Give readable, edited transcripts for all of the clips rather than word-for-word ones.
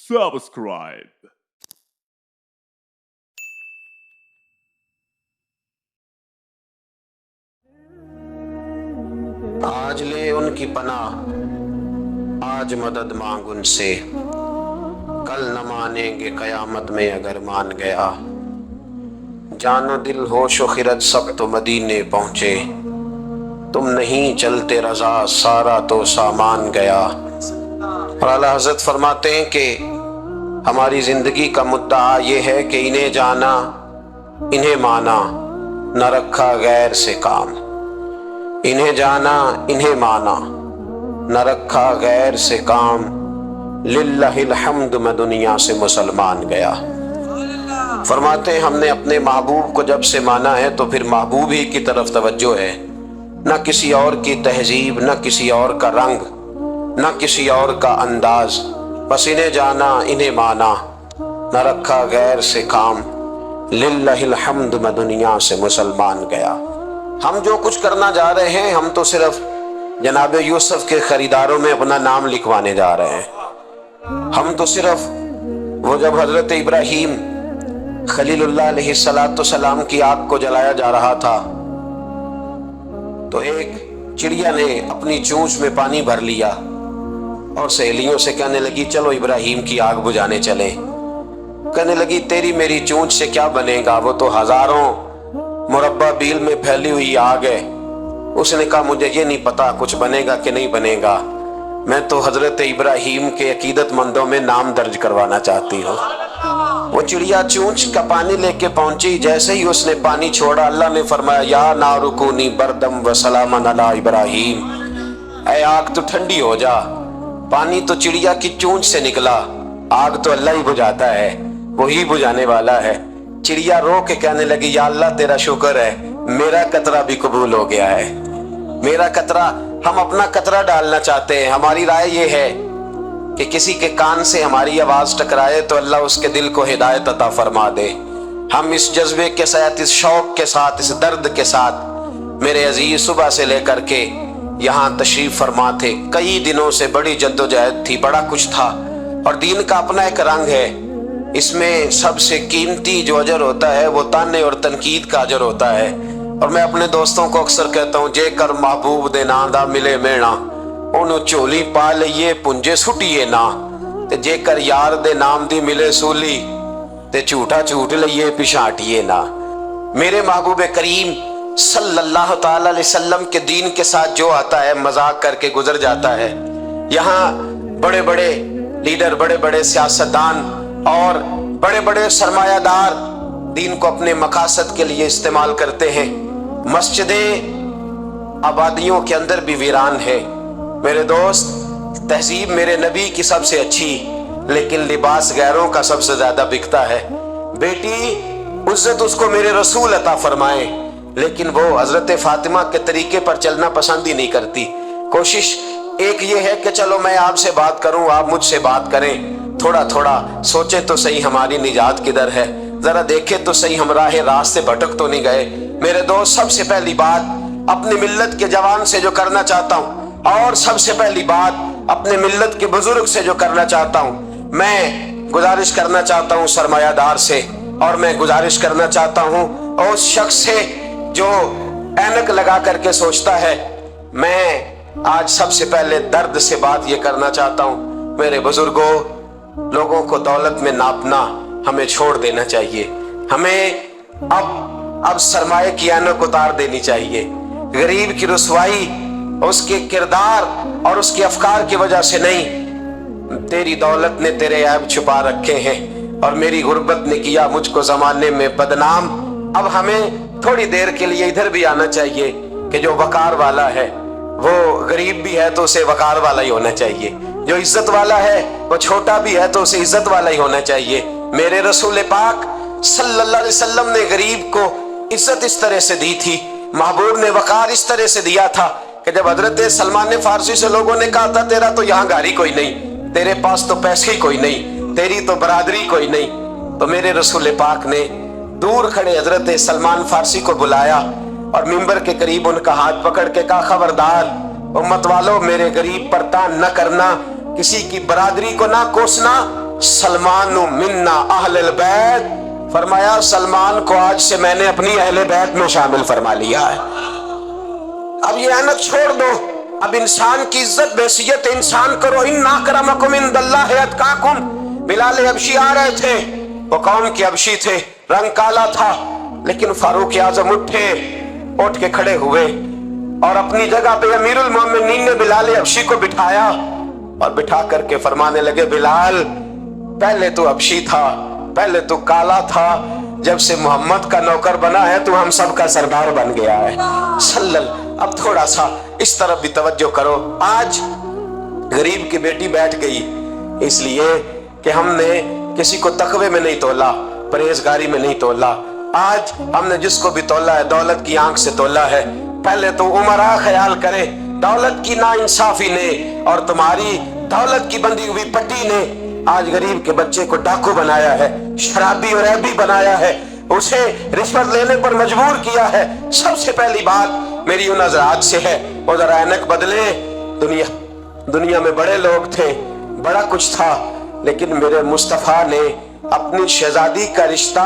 subscribe. आज ले उनकी पनाह, आज मदद मांग उनसे, कल न मानेंगे कयामत में अगर मान गया। जानो दिल होश व खिरत सब तो मदीने पहुंचे, तुम नहीं चलते रजा सारा तो सामान गया। और आला हज़रत फरमाते हैं कि हमारी जिंदगी का मुद्दा ये है कि इन्हें जाना इन्हें माना, न रखा गैर से काम। इन्हें जाना इन्हें माना, न रखा गैर से काम। लिल्लाहिल हम्द मैं दुनिया से मुसलमान गया। फरमाते हैं हमने अपने महबूब को जब से माना है तो फिर महबूब ही की तरफ तवज्जो है, न किसी और की तहजीब, न किसी और का रंग, न किसी और का अंदाज। बस इन्हें जाना इन्हें माना, न रखा गैर से काम। लिल्लाहिल हम्द मैं दुनिया से मुसलमान गया। हम जो कुछ करना जा रहे हैं, हम तो सिर्फ जनाब यूसुफ के खरीदारों में अपना नाम लिखवाने जा रहे हैं। हम तो सिर्फ वो जब हजरत इब्राहीम खलीलुल्लाह अलैहिस्सलाम की आग को जलाया जा रहा था तो एक चिड़िया ने अपनी चोंच में पानी भर लिया और सहेलियों से कहने लगी चलो इब्राहीम की आग बुझाने चले। कहने लगी तेरी मेरी चोंच से क्या बनेगा, वो तो हजारों मुरब्बा बील में फैली हुई आग है। उसने कहा मुझे ये नहीं पता कुछ बनेगा कि नहीं बनेगा, मैं तो हजरत इब्राहीम के अकीदतमंदों में नाम दर्ज करवाना चाहती हूँ। वो चिड़िया चोंच का पानी लेके पहुंची, जैसे ही उसने पानी छोड़ा अल्लाह ने फरमाया या नारुकूनी बरदम व सलामन अला इब्राहीम, ऐ आग तो ठंडी हो जा। पानी तो चिड़िया की चोंच से निकला, आग तो अल्लाह ही बुझाता है, वही बुझाने वाला है। चिड़िया रो के कहने लगी या अल्लाह तेरा शुक्र है, मेरा कतरा भी कबूल हो गया है। मेरा कतरा, हम अपना कतरा डालना चाहते हैं। हमारी राय ये है कि किसी के कान से हमारी आवाज टकराए तो अल्लाह उसके दिल को हिदायत अता फरमा दे। हम इस जज्बे के साथ, इस शौक के साथ, इस दर्द के साथ मेरे अजीज सुबह से लेकर के यहाँ तशरीफ फरमा थे। कई दिनों से बड़ी जद्दोजहद थी, बड़ा कुछ था। और दीन का अपना एक रंग है, इसमें सबसे कीमती जो अजर होता है वो ताने और तनकीद का अजर होता है। और मैं अपने दोस्तों को अक्सर कहता हूँ जे कर महबूब दे नां दा मिले मेणा, ओनू झोली पा लईए पुंजे सुटिए ना। ते जे कर यार दे नाम दी मिले सूली, ते झूठा झूठ लईए पिछाटिए ना। मेरे महबूब करीम सल्लल्लाहु ताला अलैहि वसल्लम के दीन के साथ जो आता है मजाक करके गुजर जाता है। यहाँ बड़े बड़े लीडर, बड़े बड़े सियासतदान और बड़े बड़े सरमायादार दीन को अपने मकासद के लिए इस्तेमाल करते हैं। मस्जिदें आबादियों के अंदर भी वीरान है। मेरे दोस्त, तहजीब मेरे नबी की सबसे अच्छी, लेकिन लिबास गैरों का सबसे ज्यादा बिकता है। बेटी इज्जत उसको मेरे रसूल अता फरमाए, लेकिन वो हजरत फातिमा के तरीके पर चलना पसंद ही नहीं करती। कोशिश एक ये है कि चलो मैं आपसे बात करूं, आप मुझसे बात करें। थोड़ा थोड़ा सोचे तो सही हमारी निजात किधर है, जरा देखे तो सही हम राह से भटक तो नहीं गए। मेरे दोस्त, सबसे पहली बात अपनी मिल्लत के जवान से जो करना चाहता हूँ, और सबसे पहली बात अपने मिल्लत के बुजुर्ग से जो करना चाहता हूँ, मैं गुजारिश करना चाहता हूँ सरमायादार से, और मैं गुजारिश करना चाहता हूँ उस शख्स से जो ऐनक लगा करके सोचता है। मैं आज सबसे पहले दर्द से बात ये करना चाहता हूँ, मेरे बुजुर्गों, लोगों को दौलत में नापना हमें छोड़ देना चाहिए। हमें अब सरमाए की ऐनक उतार देनी चाहिए। गरीब की रुसवाई उसके किरदार और उसके अफकार की वजह से नहीं, तेरी दौलत ने तेरे ऐब छुपा रखे हैं और मेरी गुर्बत ने किया मुझको जमाने में बदनाम। अब हमें थोड़ी देर के लिए इधर भी आना चाहिए कि जो वकार वाला है वो गरीब भी है तो उसे वकार वाला ही होना चाहिए, जो इज्जत वाला है वो छोटा भी है तो उसे इज्जत वाला ही होना चाहिए। मेरे रसूल पाक सल्लल्लाहु अलैहि वसल्लम ने गरीब को इज्जत इस तरह से दी थी, महबूब ने वकार इस तरह से दिया था कि जब हजरत सलमान फारसी से लोगों ने कहा था तेरा तो यहाँ गाड़ी कोई नहीं, तेरे पास तो पैसे ही कोई नहीं, तेरी तो बरादरी कोई नहीं, तो मेरे रसूल पाक ने दूर खड़े हजरत सलमान फारसी को बुलाया और मिंबर के करीब उनका हाथ पकड़ के कहा खबरदार उम्मत वालों, मेरे गरीब पर तान न करना, किसी की बरादरी को ना कोसना, सलमान मिन्ना अहलुल बैत, फरमाया सलमान को आज से मैंने अपनी अहले बैत में शामिल फरमा लिया है। अब ये ऐनक छोड़ दो, अब इंसान की इज्जत बेसियत इंसान करो। इन्ना अक्रमकुम इंदल्लाहि अतकाकुम। बिलाल हबशी आ रहे थे, वो कौम के हबशी थे, रंग काला था, लेकिन फारूक आजम उठ के खड़े हुए और अपनी जगह पे अमीरुल मोमिनीन ने बिलाल हबशी को बिठाया और बिठा करके फरमाने लगे, बिलाल पहले तो हबशी था, पहले तो काला था, जब से मोहम्मद का नौकर बना है तो हम सब का सरदार बन गया है सल्लल्लाहु। अब थोड़ा सा इस तरफ भी तवज्जो करो। आज गरीब की बेटी बैठ गई इसलिए कि हमने किसी को तकवे में नहीं तोला, परहेजगारी में नहीं तोला। आज हमने जिसको भी तोला है दौलत की आंख से तोला है। पहले तो उमरा ख्याल करे, दौलत की नाइंसाफी ने और तुम्हारी दौलत की बंधी हुई पट्टी ने आज गरीब के बच्चे को डाकू बनाया है, शराबी और ऐबी बनाया है, उसे रिश्वत लेने पर मजबूर किया है। सबसे पहली बात मेरी उन हज़रात से है, वो जरा ऐनक बदले। दुनिया में बड़े लोग थे, बड़ा कुछ था, लेकिन मेरे मुस्तफा ने अपनी शहजादी का रिश्ता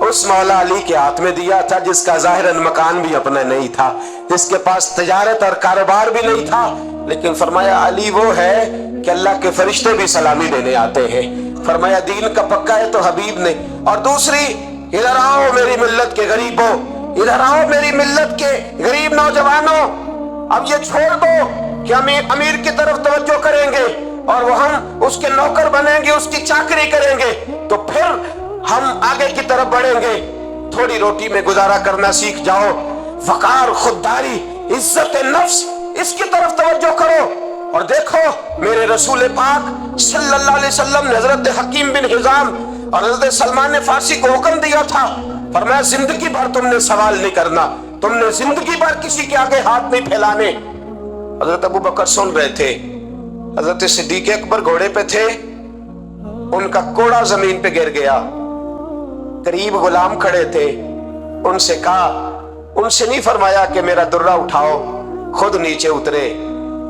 उस मौला अली के हाथ में दिया था जिसका जाहिरन मकान भी अपना नहीं था, जिसके पास तिजारत और कारोबार भी नहीं था, लेकिन फरमाया अली वो है कि अल्लाह के फरिश्ते भी सलामी देने आते हैं। फरमाया दीन का पक्का है तो हबीब ने। और दूसरी, इधर आओ मेरी मिल्लत के गरीबों, इधर आओ मेरी मिल्लत के गरीब नौजवानों, अब ये छोड़ दो कि हम अमीर की तरफ तवज्जो करेंगे और वो हम उसके नौकर बनेंगे, उसकी चाकरी करेंगे, तो फिर हम आगे की तरफ बढ़ेंगे। थोड़ी रोटी में गुजारा करना सीख जाओ। वकार, खुददारी, इज्जत नफ्स, इसकी तरफ तवज्जो करो। और देखो मेरे रसूल पाक सल्लल्लाहु अलैहि वसल्लम ने हजरत हकीम बिन हिजाम और हजरत सलमान फारसी को हुक्म दिया था, फरमाया जिंदगी भर तुमने सवाल नहीं करना, तुमने जिंदगी भर किसी के आगे हाथ नहीं फैलाने। हजरत अबू बकर सुन रहे थे, हजरत सिद्दीक अकबर घोड़े पे थे, उनका कोड़ा जमीन पे गिर गया, करीब गुलाम खड़े थे, उनसे कहा, उनसे नहीं फरमाया कि मेरा दुर्रा उठाओ, खुद नीचे उतरे,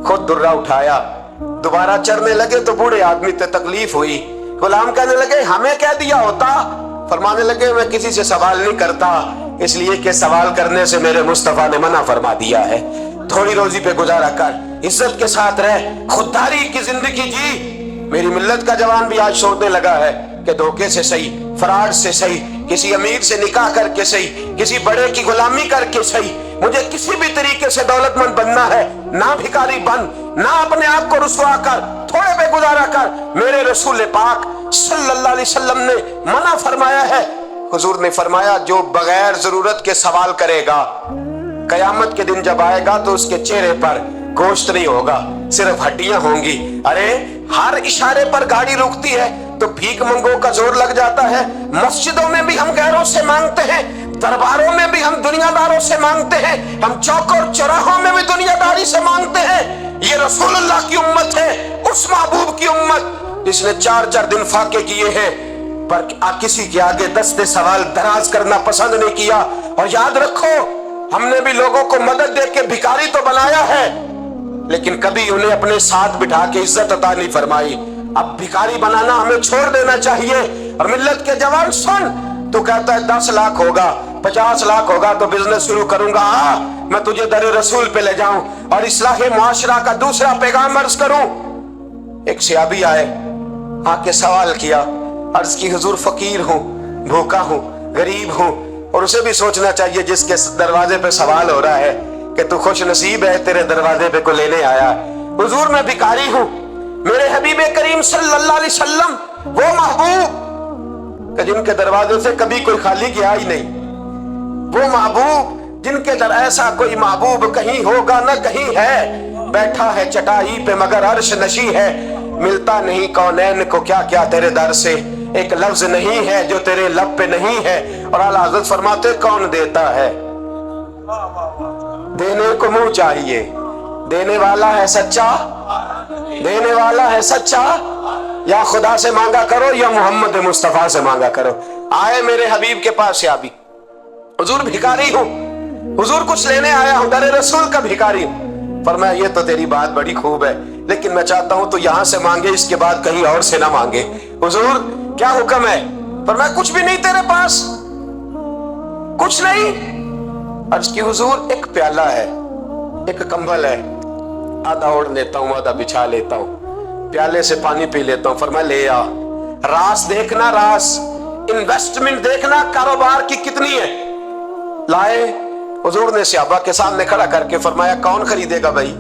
खुद दुर्रा उठाया, दोबारा चढ़ने लगे तो बूढ़े आदमी से तकलीफ हुई। गुलाम कहने लगे हमें क्या दिया होता, फरमाने लगे मैं किसी से सवाल नहीं करता, इसलिए कि सवाल करने से मेरे मुस्तफा ने मना फरमा दिया है। थोड़ी रोजी पे गुजारा कर, इज्जत के साथ रह, खुददारी की जिंदगी जी। मेरी मिल्लत का जवान भी आज सोचने लगा है कि धोखे से सही, फराड से सही, किसी अमीर से निकाह करके सही, किसी बड़े की गुलामी करके सही, मुझे किसी भी तरीके से दौलतमंद बनना है, ना भिखारी बन, ना अपने आप को रुसवा कर, थोड़े पे गुजारा कर। मेरे रसूल पाक सल्लल्लाहु अलैहि वसल्लम ने मना फरमाया है। हुजूर ने फरमाया जो बगैर जरूरत के सवाल करेगा, कयामत के दिन जब आएगा तो उसके चेहरे पर गोश्त नहीं होगा, सिर्फ हड्डियां होंगी। अरे हर इशारे पर गाड़ी रुकती है तो भीख मंगों का जोर लग जाता है। मस्जिदों में भी हम गैरों से मांगते हैं, दरबारों में भी हम दुनियादारों से मांगते हैं, हम चौक और चौराहों में भी दुनियादारी से मांगते हैं। ये रसूलुल्लाह की उम्मत है, उस महबूब की उम्मत जिसने 4-4 दिन फाके किए हैं, पर किसी के आगे दस्ते सवाल दराज करना पसंद नहीं किया। और याद रखो हमने भी लोगों को मदद दे के भिखारी तो बनाया है, लेकिन कभी उन्हें अपने साथ बिठा के इज्जत अता नहीं फरमाई। अब भिखारी बनाना हमें छोड़ देना चाहिए। और मिल्लत के जवान सुन, तू कहता है 10 लाख होगा, 50 लाख होगा तो बिजनेस शुरू करूंगा, मैं तुझे दर रसूल पे ले जाऊं और इस्लाहे मुआशरा का दूसरा पैगाम अर्ज करूं। एक सहाबी आए, आके सवाल किया, अर्ज की हुजूर फकीर हूं, भूखा हूं, गरीब हूं। और उसे भी सोचना चाहिए जिसके दरवाजे पे सवाल हो रहा है कि तू खुश नसीब है, तेरे दरवाजे पे को लेने आया। हुजूर मैं भिखारी हूं, मेरे हबीब करीम सल्लल्लाहु अलैहि वसल्लम वो महबूब कि जिनके दरवाजे से कभी कोई खाली गया ही नहीं, वो महबूब जिनके दर ऐसा कोई महबूब कहीं होगा न कहीं है, बैठा है चटाई पे मगर अर्श नशी है, मिलता नहीं कौनैन को क्या क्या तेरे दर से, एक लफ्ज नहीं है जो तेरे लब पे नहीं है। और आला हज़रत फरमाते कौन देता है, देने को मुंह चाहिए, देने वाला है सच्चा, देने वाला है सच्चा। या खुदा से मांगा करो या मोहम्मद मुस्तफा से मांगा करो। आए मेरे हबीब के पास याबी, हुजूर भिखारी हूं, हुजूर कुछ लेने आया हूं, दर रसूल का भिखारी हूं। फरमाया ये तो तेरी बात बड़ी खूब है, لیکن میں چاہتا ہوں تو یہاں سے مانگے، اس کے بعد کہیں اور سے نہ مانگے۔ حضور کیا حکم ہے؟ فرمایا کچھ بھی نہیں تیرے پاس، کچھ نہیں۔ عرض کی حضور ایک پیالہ ہے، ایک کمبل ہے، آدھا اوڑھ لیتا ہوں آدھا بچھا لیتا ہوں، پیالے سے پانی پی لیتا ہوں۔ فرمایا لے آ، راس دیکھنا، راس انویسٹمنٹ دیکھنا کاروبار کی کتنی ہے۔ لائے، حضور نے صحابہ کے سامنے کھڑا کر کے فرمایا کون خریدے گا بھائی؟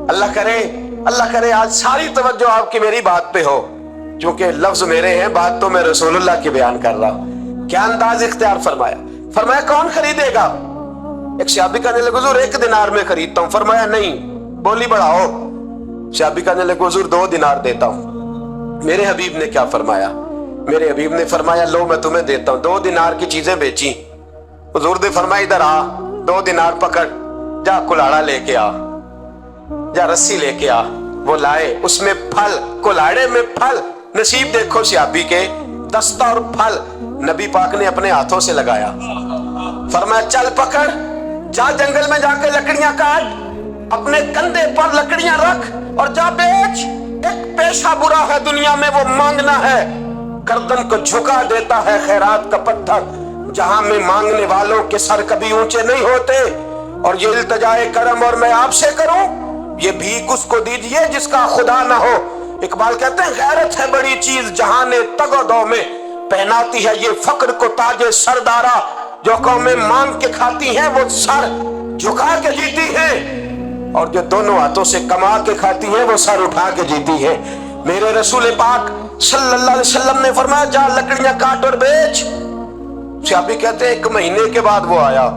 اللہ کرے آج ساری توجہ آپ کی میری بات پہ ہو، چونکہ لفظ میرے ہیں، بات تو میں رسول اللہ کی بیان کر رہا ہوں۔ کیا انداز اختیار فرمایا کون خریدے گا؟ ایک صحابی کہنے لگے حضور 1 دینار میں خریدتا ہوں۔ فرمایا نہیں، بولی بڑھاؤ۔ صحابی کہنے لگے حضور 2 دینار دیتا ہوں۔ میرے حبیب نے کیا فرمایا؟ میرے حبیب نے فرمایا لو میں تمہیں دیتا ہوں۔ 2 دینار کی چیزیں بیچی، حضور نے فرمایا ادھر آ، 2 دینار پکڑ، جا کلاڑا لے کے آ، جا رسی لے کے آ۔ وہ لائے، اس میں پھل، کلاڑے میں پھل، نصیب دیکھو صحابی کے، دستہ اور پھل نبی پاک نے اپنے ہاتھوں سے لگایا۔ فرمایا چل پکڑ، جا جنگل میں جا کے لکڑیاں کاٹ، اپنے کندھے پر لکڑیاں رکھ اور جا بیچ۔ ایک پیشہ برا ہے دنیا میں، وہ مانگنا ہے۔ گردن کو جھکا دیتا ہے خیرات کا پتھر، جہاں میں مانگنے والوں کے سر کبھی اونچے نہیں ہوتے۔ اور یہ التجائے کرم اور میں آپ سے کروں، یہ بھیک اس کو دیجئے جس کا خدا نہ ہو۔ اقبال کہتے ہیں غیرت ہے بڑی چیز جہاں نے تگ و دو میں، پہناتی ہے یہ فقر کو تاج سردارا۔ جو قومیں مانگ کے کھاتی ہیں وہ سر جھکا کے جیتی ہیں، اور جو دونوں ہاتھوں سے کما کے کھاتی ہیں وہ سر اٹھا کے جیتی ہیں۔ میرے رسول پاک صلی اللہ علیہ وسلم نے فرمایا جا لکڑیاں کاٹ اور بیچ۔ صحابی کہتے ہیں 1 مہینے کے بعد وہ آیا،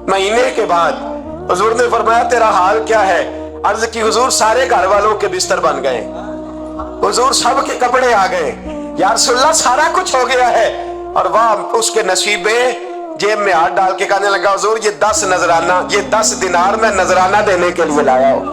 مہینے کے بعد حضور نے فرمایا تیرا حال کیا ہے؟ عرض کی حضور سارے گھر والوں کے بستر بن گئے، حضور سب کے کپڑے آ گئے، یا رسول اللہ سارا کچھ ہو گیا ہے۔ اور واہ اس کے نصیب میں جیب میں ہاتھ ڈال کے کہنے لگا حضور یہ 10 نذرانہ، یہ 10 دینار میں نذرانہ دینے کے لیے لایا ہوں،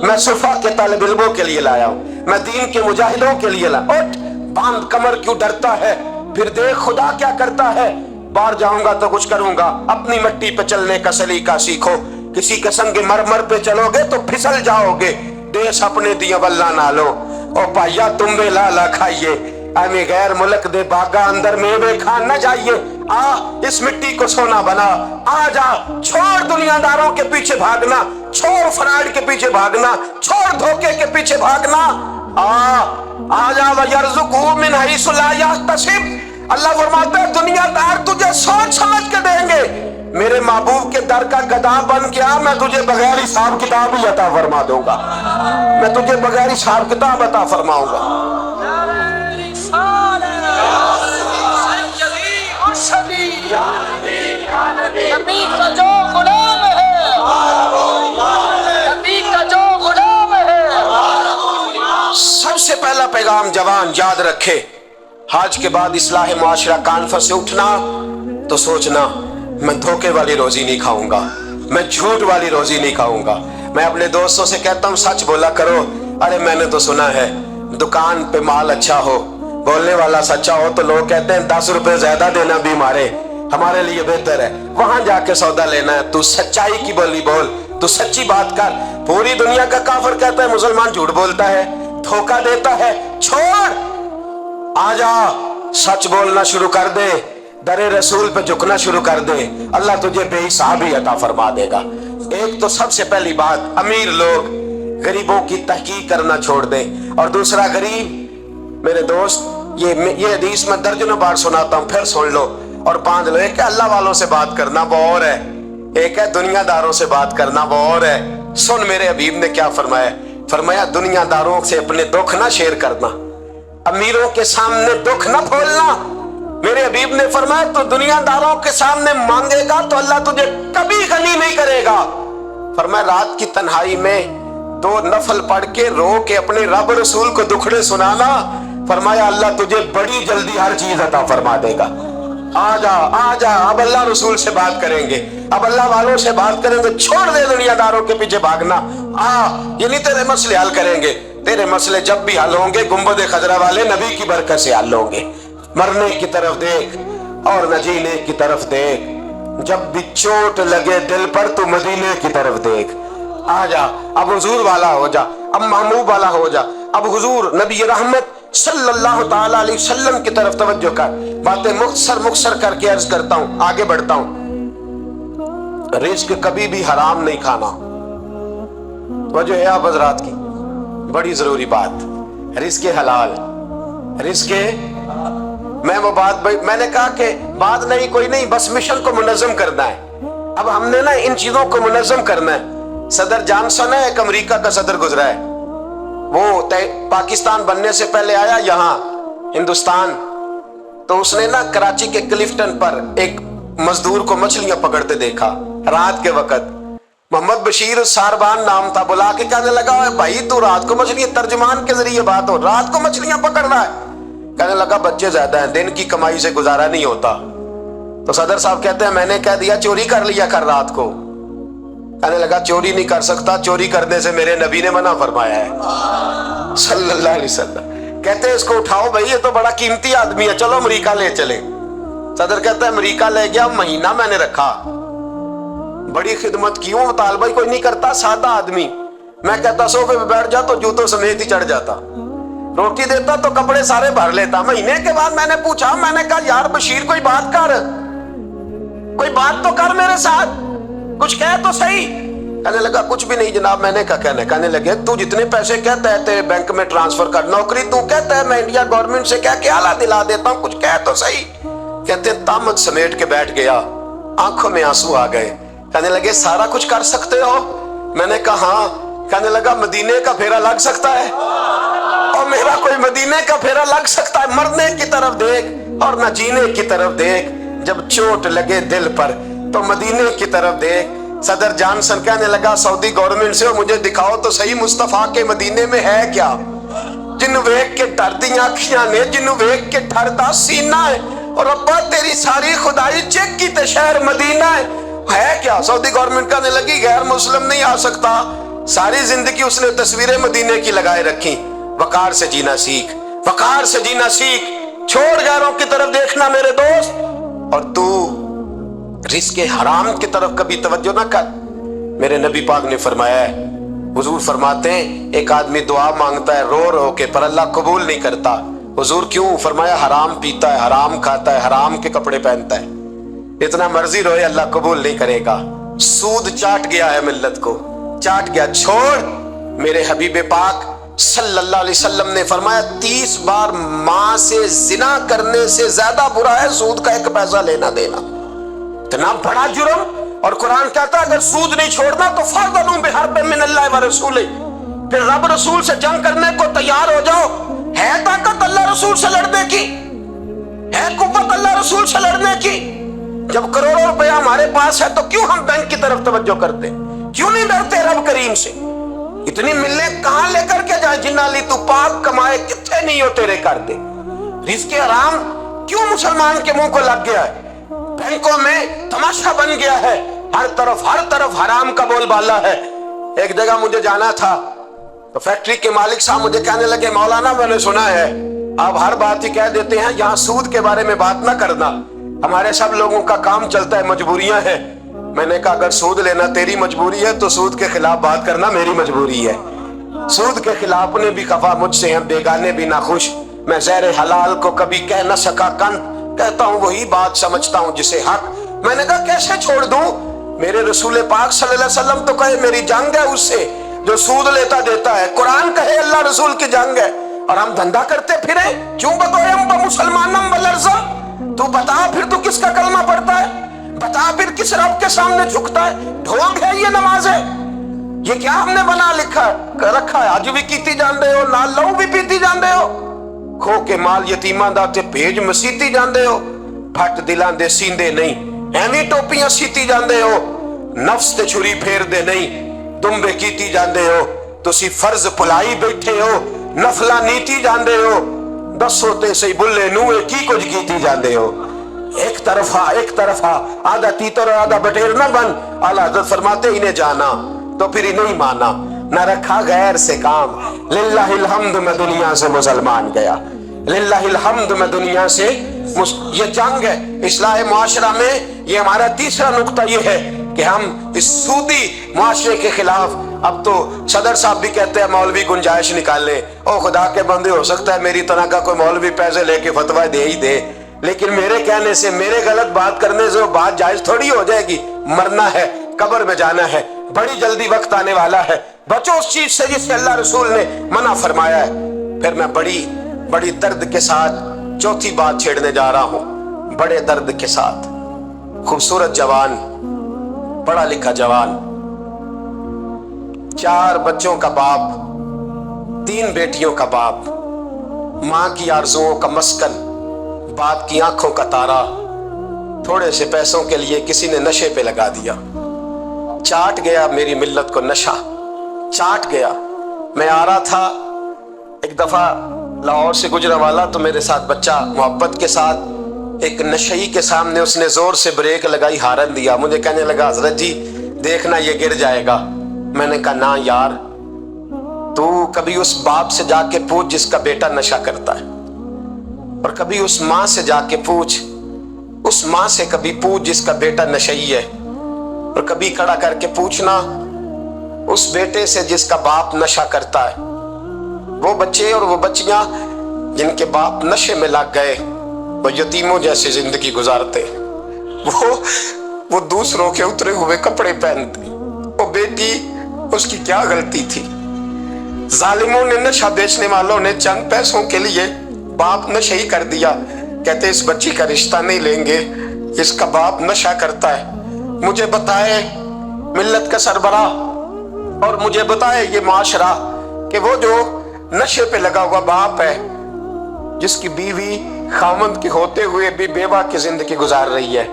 میں صفا کے طالب علموں کے لیے لایا ہوں، میں دین کے مجاہدوں کے لیے لایا ہوں۔ اٹھ باندھ کمر کیوں ڈرتا ہے؟ پھر دیکھ خدا کیا کرتا ہے۔ باہر جاؤں گا تو کچھ کروں گا، اپنی مٹی پہ چلنے کا سلیقہ سیکھو، کسی کے سنگ مرمر پہ چلو گے تو پھسل جاؤ گے۔ دیش اپنے دیا واللہ نہ لو، اور پائیا تم بے لالا کھائیے، ایمی غیر ملک دے باغا اندر میوے کھان نہ جائیے۔ آ اس مٹی کو سونا بنا، آ جا، چھوڑ دنیا داروں کے پیچھے بھاگنا، چھوڑ فراڈ کے پیچھے بھاگنا، چھوڑ دھوکے کے پیچھے بھاگنا۔ آ جا وَيَرْزُقْهُ مِنْ حَيْثُ لَا يَحْتَسِبُ۔ اللہ فرماتا ہے دنیا دار تجھے سوچ سمجھ کے دیں گے، میرے محبوب کے در کا گدا بن کے آ، میں تجھے بغیر حساب کتاب ہی عطا فرما دوں گا، میں تجھے بغیر حساب کتاب عطا فرماؤں گا۔ نبی کا جو غلام ہے، نبی کا جو غلام ہے۔ سب سے پہلا پیغام جوان یاد رکھے، حج کے بعد اصلاح معاشرہ کانفرنس سے اٹھنا تو سوچنا میں دھوکے والی روزی نہیں کھاؤں گا، میں جھوٹ والی روزی نہیں کھاؤں گا۔ میں اپنے دوستوں سے کہتا ہوں سچ بولا کرو۔ ارے میں نے تو سنا ہے دکان پہ مال اچھا ہو، بولنے والا سچا ہو تو لوگ کہتے ہیں 10 روپے زیادہ دینا بھی ہمارے لیے بہتر ہے، وہاں جا کے سودا لینا ہے۔ تو سچائی کی بولی بول، تو سچی بات کر۔ پوری دنیا کا کافر کہتا ہے مسلمان جھوٹ بولتا ہے، دھوکہ دیتا ہے، چھوڑ، آ جا، سچ بولنا شروع کر دے، در رسول پہ جھکنا شروع کر دے، اللہ تجھے بے حساب ہی عطا فرما دے گا۔ ایک تو سب سے پہلی بات امیر لوگ غریبوں کی تحقیق کرنا چھوڑ دیں، اور دوسرا غریب میرے دوست یہ حدیث میں درجنوں بار سناتا ہوں، پھر سن لو اور باندھ لو۔ ایک ہے اللہ والوں سے بات کرنا، وہ اور ہے، ایک ہے دنیا داروں سے بات کرنا، وہ اور ہے۔ سن میرے حبیب نے کیا فرمایا، فرمایا دنیا داروں سے اپنے دکھ نہ شیئر کرنا، امیروں کے سامنے دکھ نہ کھولنا۔ میرے حبیب نے فرمایا تو دنیا داروں کے سامنے مانگے گا تو اللہ تجھے کبھی غنی نہیں کرے گا۔ فرمایا رات کی تنہائی میں 2 نفل پڑھ کے رو کے اپنے رب رسول کو دکھڑے سنانا، فرمایا اللہ تجھے بڑی جلدی ہر چیز عطا فرما دے گا۔ آ جا، اب اللہ رسول سے بات کریں گے، اب اللہ والوں سے بات کریں گے، چھوڑ دے دنیا داروں کے پیچھے بھاگنا۔ یہ نہیں تیرے مسئلے حل کریں گے، تیرے مسئلے جب بھی حل ہوں گے گنبد خضرا والے نبی کی برکت سے حل ہوں گے۔ مرنے کی طرف دیکھ اور نہ جینے کی طرف دیکھ، جب بھی چوٹ لگے دل پر تو مدینے کی طرف دیکھ۔ آ جا، اب حضور والا ہو جا، اب محبوب والا ہو جا، اب حضور نبی رحمت صلی اللہ تعالی علیہ وسلم کی طرف توجہ کر۔ باتیں مختصر کر کے عرض کرتا ہوں، آگے بڑھتا ہوں۔ رزق کبھی بھی حرام نہیں کھانا، توجہ ہے آپ حضرات کی، بڑی ضروری بات۔ رزق حلال، رزق میں وہ بات میں نے کہا کہ بات نہیں کوئی نہیں، بس مشن کو منظم کرنا ہے۔ اب ہم نے نا ان چیزوں کو منظم کرنا ہے۔ صدر جانسن ہے، ایک امریکہ کا صدر گزرا ہے، وہ پاکستان بننے سے پہلے آیا یہاں ہندوستان، تو اس نے نا کراچی کے کلفٹن پر ایک مزدور کو مچھلیاں پکڑتے دیکھا رات کے وقت۔ محمد بشیر ساربان نام تھا، بلا کے کہنے لگا بھائی تو رات کو مچھلیاں، ترجمان کے ذریعے بات ہو، رات کو مچھلیاں پکڑ رہا ہے؟ کہنے لگا بچے زیادہ ہیں، دن کی کمائی سے گزارا نہیں ہوتا۔ تو صدر صاحب کہتے ہیں میں نے کہہ دیا چوری کر لیا کر رات کو۔ کہنے لگا چوری نہیں کر سکتا، چوری کرنے سے میرے نبی نے منع فرمایا ہے صلی اللہ علیہ وسلم۔ کہتے ہیں اس کو اٹھاؤ بھائی، یہ تو بڑا قیمتی آدمی ہے، چلو امریکہ لے چلے۔ صدر کہتا ہے امریکہ لے گیا، مہینہ میں نے رکھا، بڑی خدمت کی، وہ مطالبہ کوئی نہیں کرتا، سادہ آدمی۔ میں کہتا صوفے پہ بیٹھ جا تو جوتوں سمیت ہی چڑھ جاتا، روٹی دیتا تو کپڑے سارے بھر لیتا۔ مہینے کے بعد میں نے پوچھا، میں نے کہا یار بشیر کوئی بات کر، کوئی بات تو کر میرے ساتھ، کچھ کہہ تو صحیح۔ کہنے لگا کچھ بھی نہیں جناب، میں نے کہا کہنے لگے تو جتنے پیسے کہتا ہے تیرے بینک میں ٹرانسفر کر، نوکری تو کہتا ہے میں انڈیا گورنمنٹ سے کہہ کے اعلیٰ دلا دیتا ہوں، کچھ کہہ تو صحیح۔ کہتے طامت سمیٹ کے بیٹھ گیا، آنکھوں میں آنسو آ گئے۔ کہنے لگے سارا کچھ کر سکتے ہو؟ میں نے کہا ہاں۔ کہنے لگا مدینے کا پھیرا لگ سکتا ہے؟ اور میرا کوئی مدینے کا پھیرا لگ سکتا ہے؟ مرنے کی طرف دیکھ اور نہ جینے کی طرف دیکھ، جب چوٹ لگے دل پر تو مدینے کی طرف دیکھ۔ صدر جانسن کہنے لگا سعودی گورنمنٹ سے مجھے دکھاؤ تو صحیح مصطفیٰ کے مدینے میں ہے کیا؟ جنوں ویکھ کے ڈردیاں اکھیاں نے، جنوں ویکھ کے ڈردا سینہ ہے، اور ابا تیری ساری خدائی چیک کی تے شہر مدینہ ہے کیا؟ سعودی گورنمنٹ کہنے لگی غیر مسلم نہیں آ سکتا۔ ساری زندگی اس نے تصویریں مدینے کی لگائے رکھی۔ وقار سے جینا سیکھ، وقار سے جینا سیکھ، چھوڑ غیروں کی طرف دیکھنا میرے دوست، اور تو رزق حرام کی طرف کبھی توجہ نہ کر۔ میرے نبی پاک نے فرمایا ہے، حضور فرماتے ہیں ایک آدمی دعا مانگتا ہے رو رو کے پر اللہ قبول نہیں کرتا۔ حضور کیوں؟ فرمایا حرام پیتا ہے، حرام کھاتا ہے، حرام کے کپڑے پہنتا ہے، اتنا مرضی روئے اللہ قبول نہیں کرے گا۔ سود چاٹ گیا ہے ملت کو، چاٹ گیا۔ چھوڑ، میرے حبیب پاک صلی اللہ علیہ وسلم نے فرمایا 30 بار ماں سے زنا کرنے سے زیادہ برا ہے سود کا 1 پیسہ لینا دینا، اتنا بڑا جرم۔ اور قرآن کہتا ہے اگر سود نہیں چھوڑنا تو فَأْذَنُوا بِحَرْبٍ مِّنَ اللَّهِ وَرَسُولِهِ، پھر رب رسول سے جنگ کرنے کو تیار ہو جاؤ۔ ہے طاقت اللہ رسول سے لڑنے کی، ہے قوت اللہ رسول سے لڑنے کی؟ جب کروڑوں روپے ہمارے پاس ہے تو کیوں ہم بینک کی طرف توجہ کرتے؟ کیوں نہیں ڈرتے رب کریم سے؟ اتنی ملیں کہاں لے کر کے جائے؟ جنہ لی تو پاک کمائے کتنے نہیں ہو تیرے کر دے۔ رزق حرام کیوں مسلمان کے منہ کو لگ گیا ہے؟ بینکوں میں تماشا بن گیا ہے، ہر طرف حرام کا بول بالا ہے۔ ایک جگہ مجھے جانا تھا تو فیکٹری کے مالک صاحب مجھے کہنے لگے مولانا میں نے سنا ہے آپ ہر بات ہی کہہ دیتے ہیں، یہاں سود کے بارے میں بات نہ کرنا، ہمارے سب لوگوں کا کام چلتا ہے، مجبوریاں ہیں۔ میں نے کہا اگر سود لینا تیری مجبوری ہے تو سود کے خلاف بات کرنا میری مجبوری ہے۔ سود کے خلاف اپنے بھی خفا مجھ سے ہیں، بیگانے بھی ناخوش۔ میں زہر حلال کو کبھی کہہ نہ سکا کند، کہتا ہوں وہی بات سمجھتا ہوں جسے حق۔ میں نے کہا کیسے چھوڑ دوں؟ میرے رسول پاک صلی اللہ علیہ وسلم تو کہے میری جنگ ہے اس سے جو سود لیتا دیتا ہے، قرآن کہے اللہ رسول کی جنگ ہے، اور ہم دھندا کرتے پھریں کیوں بتویم بمسلمانم والارزم؟ تو بتا پھر تو کس کا کلمہ پڑھتا ہے؟ بتا پھر کس رب کے سامنے جھکتا ہے؟ ڈھونگ ہے یہ نماز ہے؟ یہ کیا ہم نے بنا رکھا ہے؟ آج بھی کیتی جان دے ہو، نال لہو بھی پیتی جان دے ہو، کھو کے مال یتیماں دا تے بھیج مسیتی جان دے ہو، پھٹ دلاں دے سیندے نہیں، ایویں ٹوپیاں سیتی جان دے ہو، نفس تے چھری پھیر دے نہیں، دمبے کیتی جان دے ہو، تسی فرض پلائی بیٹھے ہو، نفلہ نیتی جان دے ہو، دسو تے سی بلے نوے کی کچھ کیتی جان دے ہو۔ ایک طرفہ آدھا تیتر اور آدھا بٹیر نہ بن۔ اعلیٰ حضرت فرماتے انہیں جانا تو پھر انہیں مانا، نہ رکھا غیر سے کام۔ للہ الحمد میں دنیا سے مسلمان گیا، للہ الحمد میں دنیا سے یہ جنگ ہے اصلاح معاشرہ میں۔ یہ ہمارا تیسرا نقطہ یہ ہے کہ ہم اس سودی معاشرے کے خلاف اب تو صدر صاحب بھی کہتے ہیں مولوی گنجائش نکالے. او خدا کے بندے, ہو سکتا ہے میری طرح کا کوئی مولوی پیسے لے کے فتویٰ دے ہی دے, لیکن میرے کہنے سے, میرے غلط بات کرنے سے وہ بات جائز تھوڑی ہو جائے گی. مرنا ہے, قبر میں جانا ہے, بڑی جلدی وقت آنے والا ہے. بچو اس چیز سے جس سے اللہ رسول نے منع فرمایا ہے. پھر میں بڑی درد کے ساتھ چوتھی بات چھیڑنے جا رہا ہوں. بڑے درد کے ساتھ خوبصورت جوان, پڑھا لکھا جوان, 4 بچوں کا باپ, 3 بیٹیوں کا باپ, ماں کی آرزوؤں کا مسکن, باپ کی آنکھوں کا تارا, تھوڑے سے پیسوں کے لیے کسی نے نشے پہ لگا دیا. چاٹ گیا میری ملت کو نشہ, چاٹ گیا. میں آ رہا تھا ایک دفعہ لاہور سے گجرا والا, تو میرے ساتھ بچہ محبت کے ساتھ ایک نشئی کے سامنے اس نے زور سے بریک لگائی, ہارن دیا. مجھے کہنے لگا حضرت جی دیکھنا یہ گر جائے گا. میں نے کہا نا یار, تو کبھی اس باپ سے جا کے پوچھ جس کا بیٹا نشہ کرتا ہے, اور کبھی اس ماں سے جا کے پوچھ, اس ماں سے کبھی پوچھ جس کا بیٹا نشئی ہے, اور کبھی کھڑا کر کے پوچھنا اس بیٹے سے جس کا باپ نشہ کرتا ہے. وہ بچے اور وہ بچیاں جن کے باپ نشے میں لگ گئے, وہ یتیموں جیسی زندگی گزارتے. وہ دوسروں کے اترے ہوئے کپڑے پہنتے. وہ بیٹی, اس کی کیا غلطی تھی؟ ظالموں نے, نشہ بیچنے والوں نے چند پیسوں کے لیے باپ نشئی کر دیا. کہتے اس بچی کا رشتہ نہیں لیں گے, اس کا باپ نشہ کرتا ہے. مجھے بتائے ملت کا سربراہ, اور مجھے بتائے یہ معاشرہ کہ وہ جو نشے پہ لگا ہوا باپ ہے, جس کی بیوی خاوند کی ہوتے ہوئے بھی بیوہ کی زندگی گزار رہی ہے,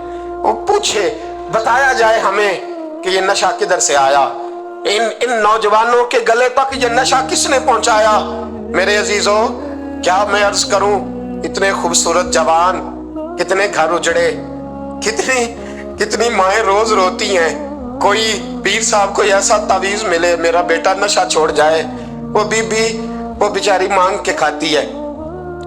وہ پوچھے, بتایا جائے ہمیں کہ یہ نشہ کدھر سے آیا, ان نوجوانوں کے گلے تک یہ نشہ کس نے پہنچایا. میرے عزیزوں, کیا میں عرض کروں, اتنے خوبصورت جوان, کتنے گھر اجڑے, کتنی مائیں روز روتی ہیں. کوئی پیر صاحب کو ایسا تعویذ ملے میرا بیٹا نشہ چھوڑ جائے, وہ بی بی وہ بیچاری مانگ کے کھاتی ہے,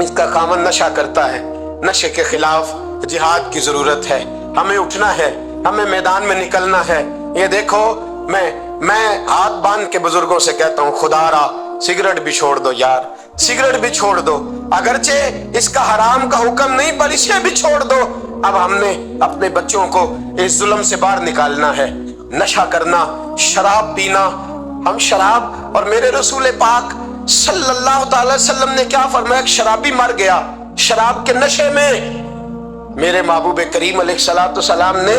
اس کا خامن نشہ کرتا ہے. نشے کے خلاف جہاد کی ضرورت ہے, ہمیں اٹھنا ہے, ہمیں میدان میں نکلنا ہے. یہ دیکھو, میں ہاتھ باندھ کے بزرگوں سے کہتا ہوں, خدا را سگریٹ بھی چھوڑ دو یار, سگریٹ بھی چھوڑ دو, اگرچہ اس کا حرام کا حکم نہیں پر اسے بھی چھوڑ دو. اب ہم نے اپنے بچوں کو اس ظلم سے باہر نکالنا ہے. نشہ کرنا, شراب پینا, ہم شراب, اور میرے رسول پاک صلی اللہ تعالی وسلم نے کیا فرمایا, ایک شرابی مر گیا شراب کے نشے میں. میرے محبوب کریم علیہ السلام نے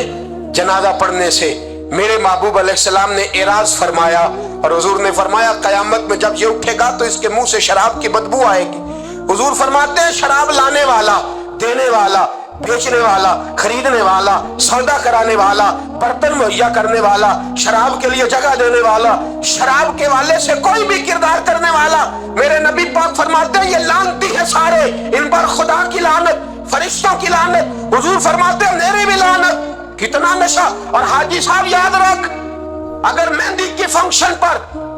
جنازہ پڑھنے سے میرے محبوب علیہ السلام نے اعراض فرمایا, اور حضور نے فرمایا قیامت میں جب یہ اٹھے گا تو اس کے منہ سے شراب کی بدبو آئے گی. حضور فرماتے ہیں شراب لانے والا, دینے والا, بیچنے والا, خریدنے والا, سودا کرانے والا, برتن مہیا کرنے والا, شراب کے لیے جگہ دینے والا, شراب کے والے سے کوئی بھی کردار کرنے والا, میرے نبی پاک فرماتے ہیں یہ لعنتی ہے سارے, ان پر خدا کی لعنت, فرشتوں کی لعنت. حضور فرماتے ہیں میری بھی لعنت. کتنا نشہ. اور حاجی صاحب یاد رکھ, اگر مہندی کے فنکشن پر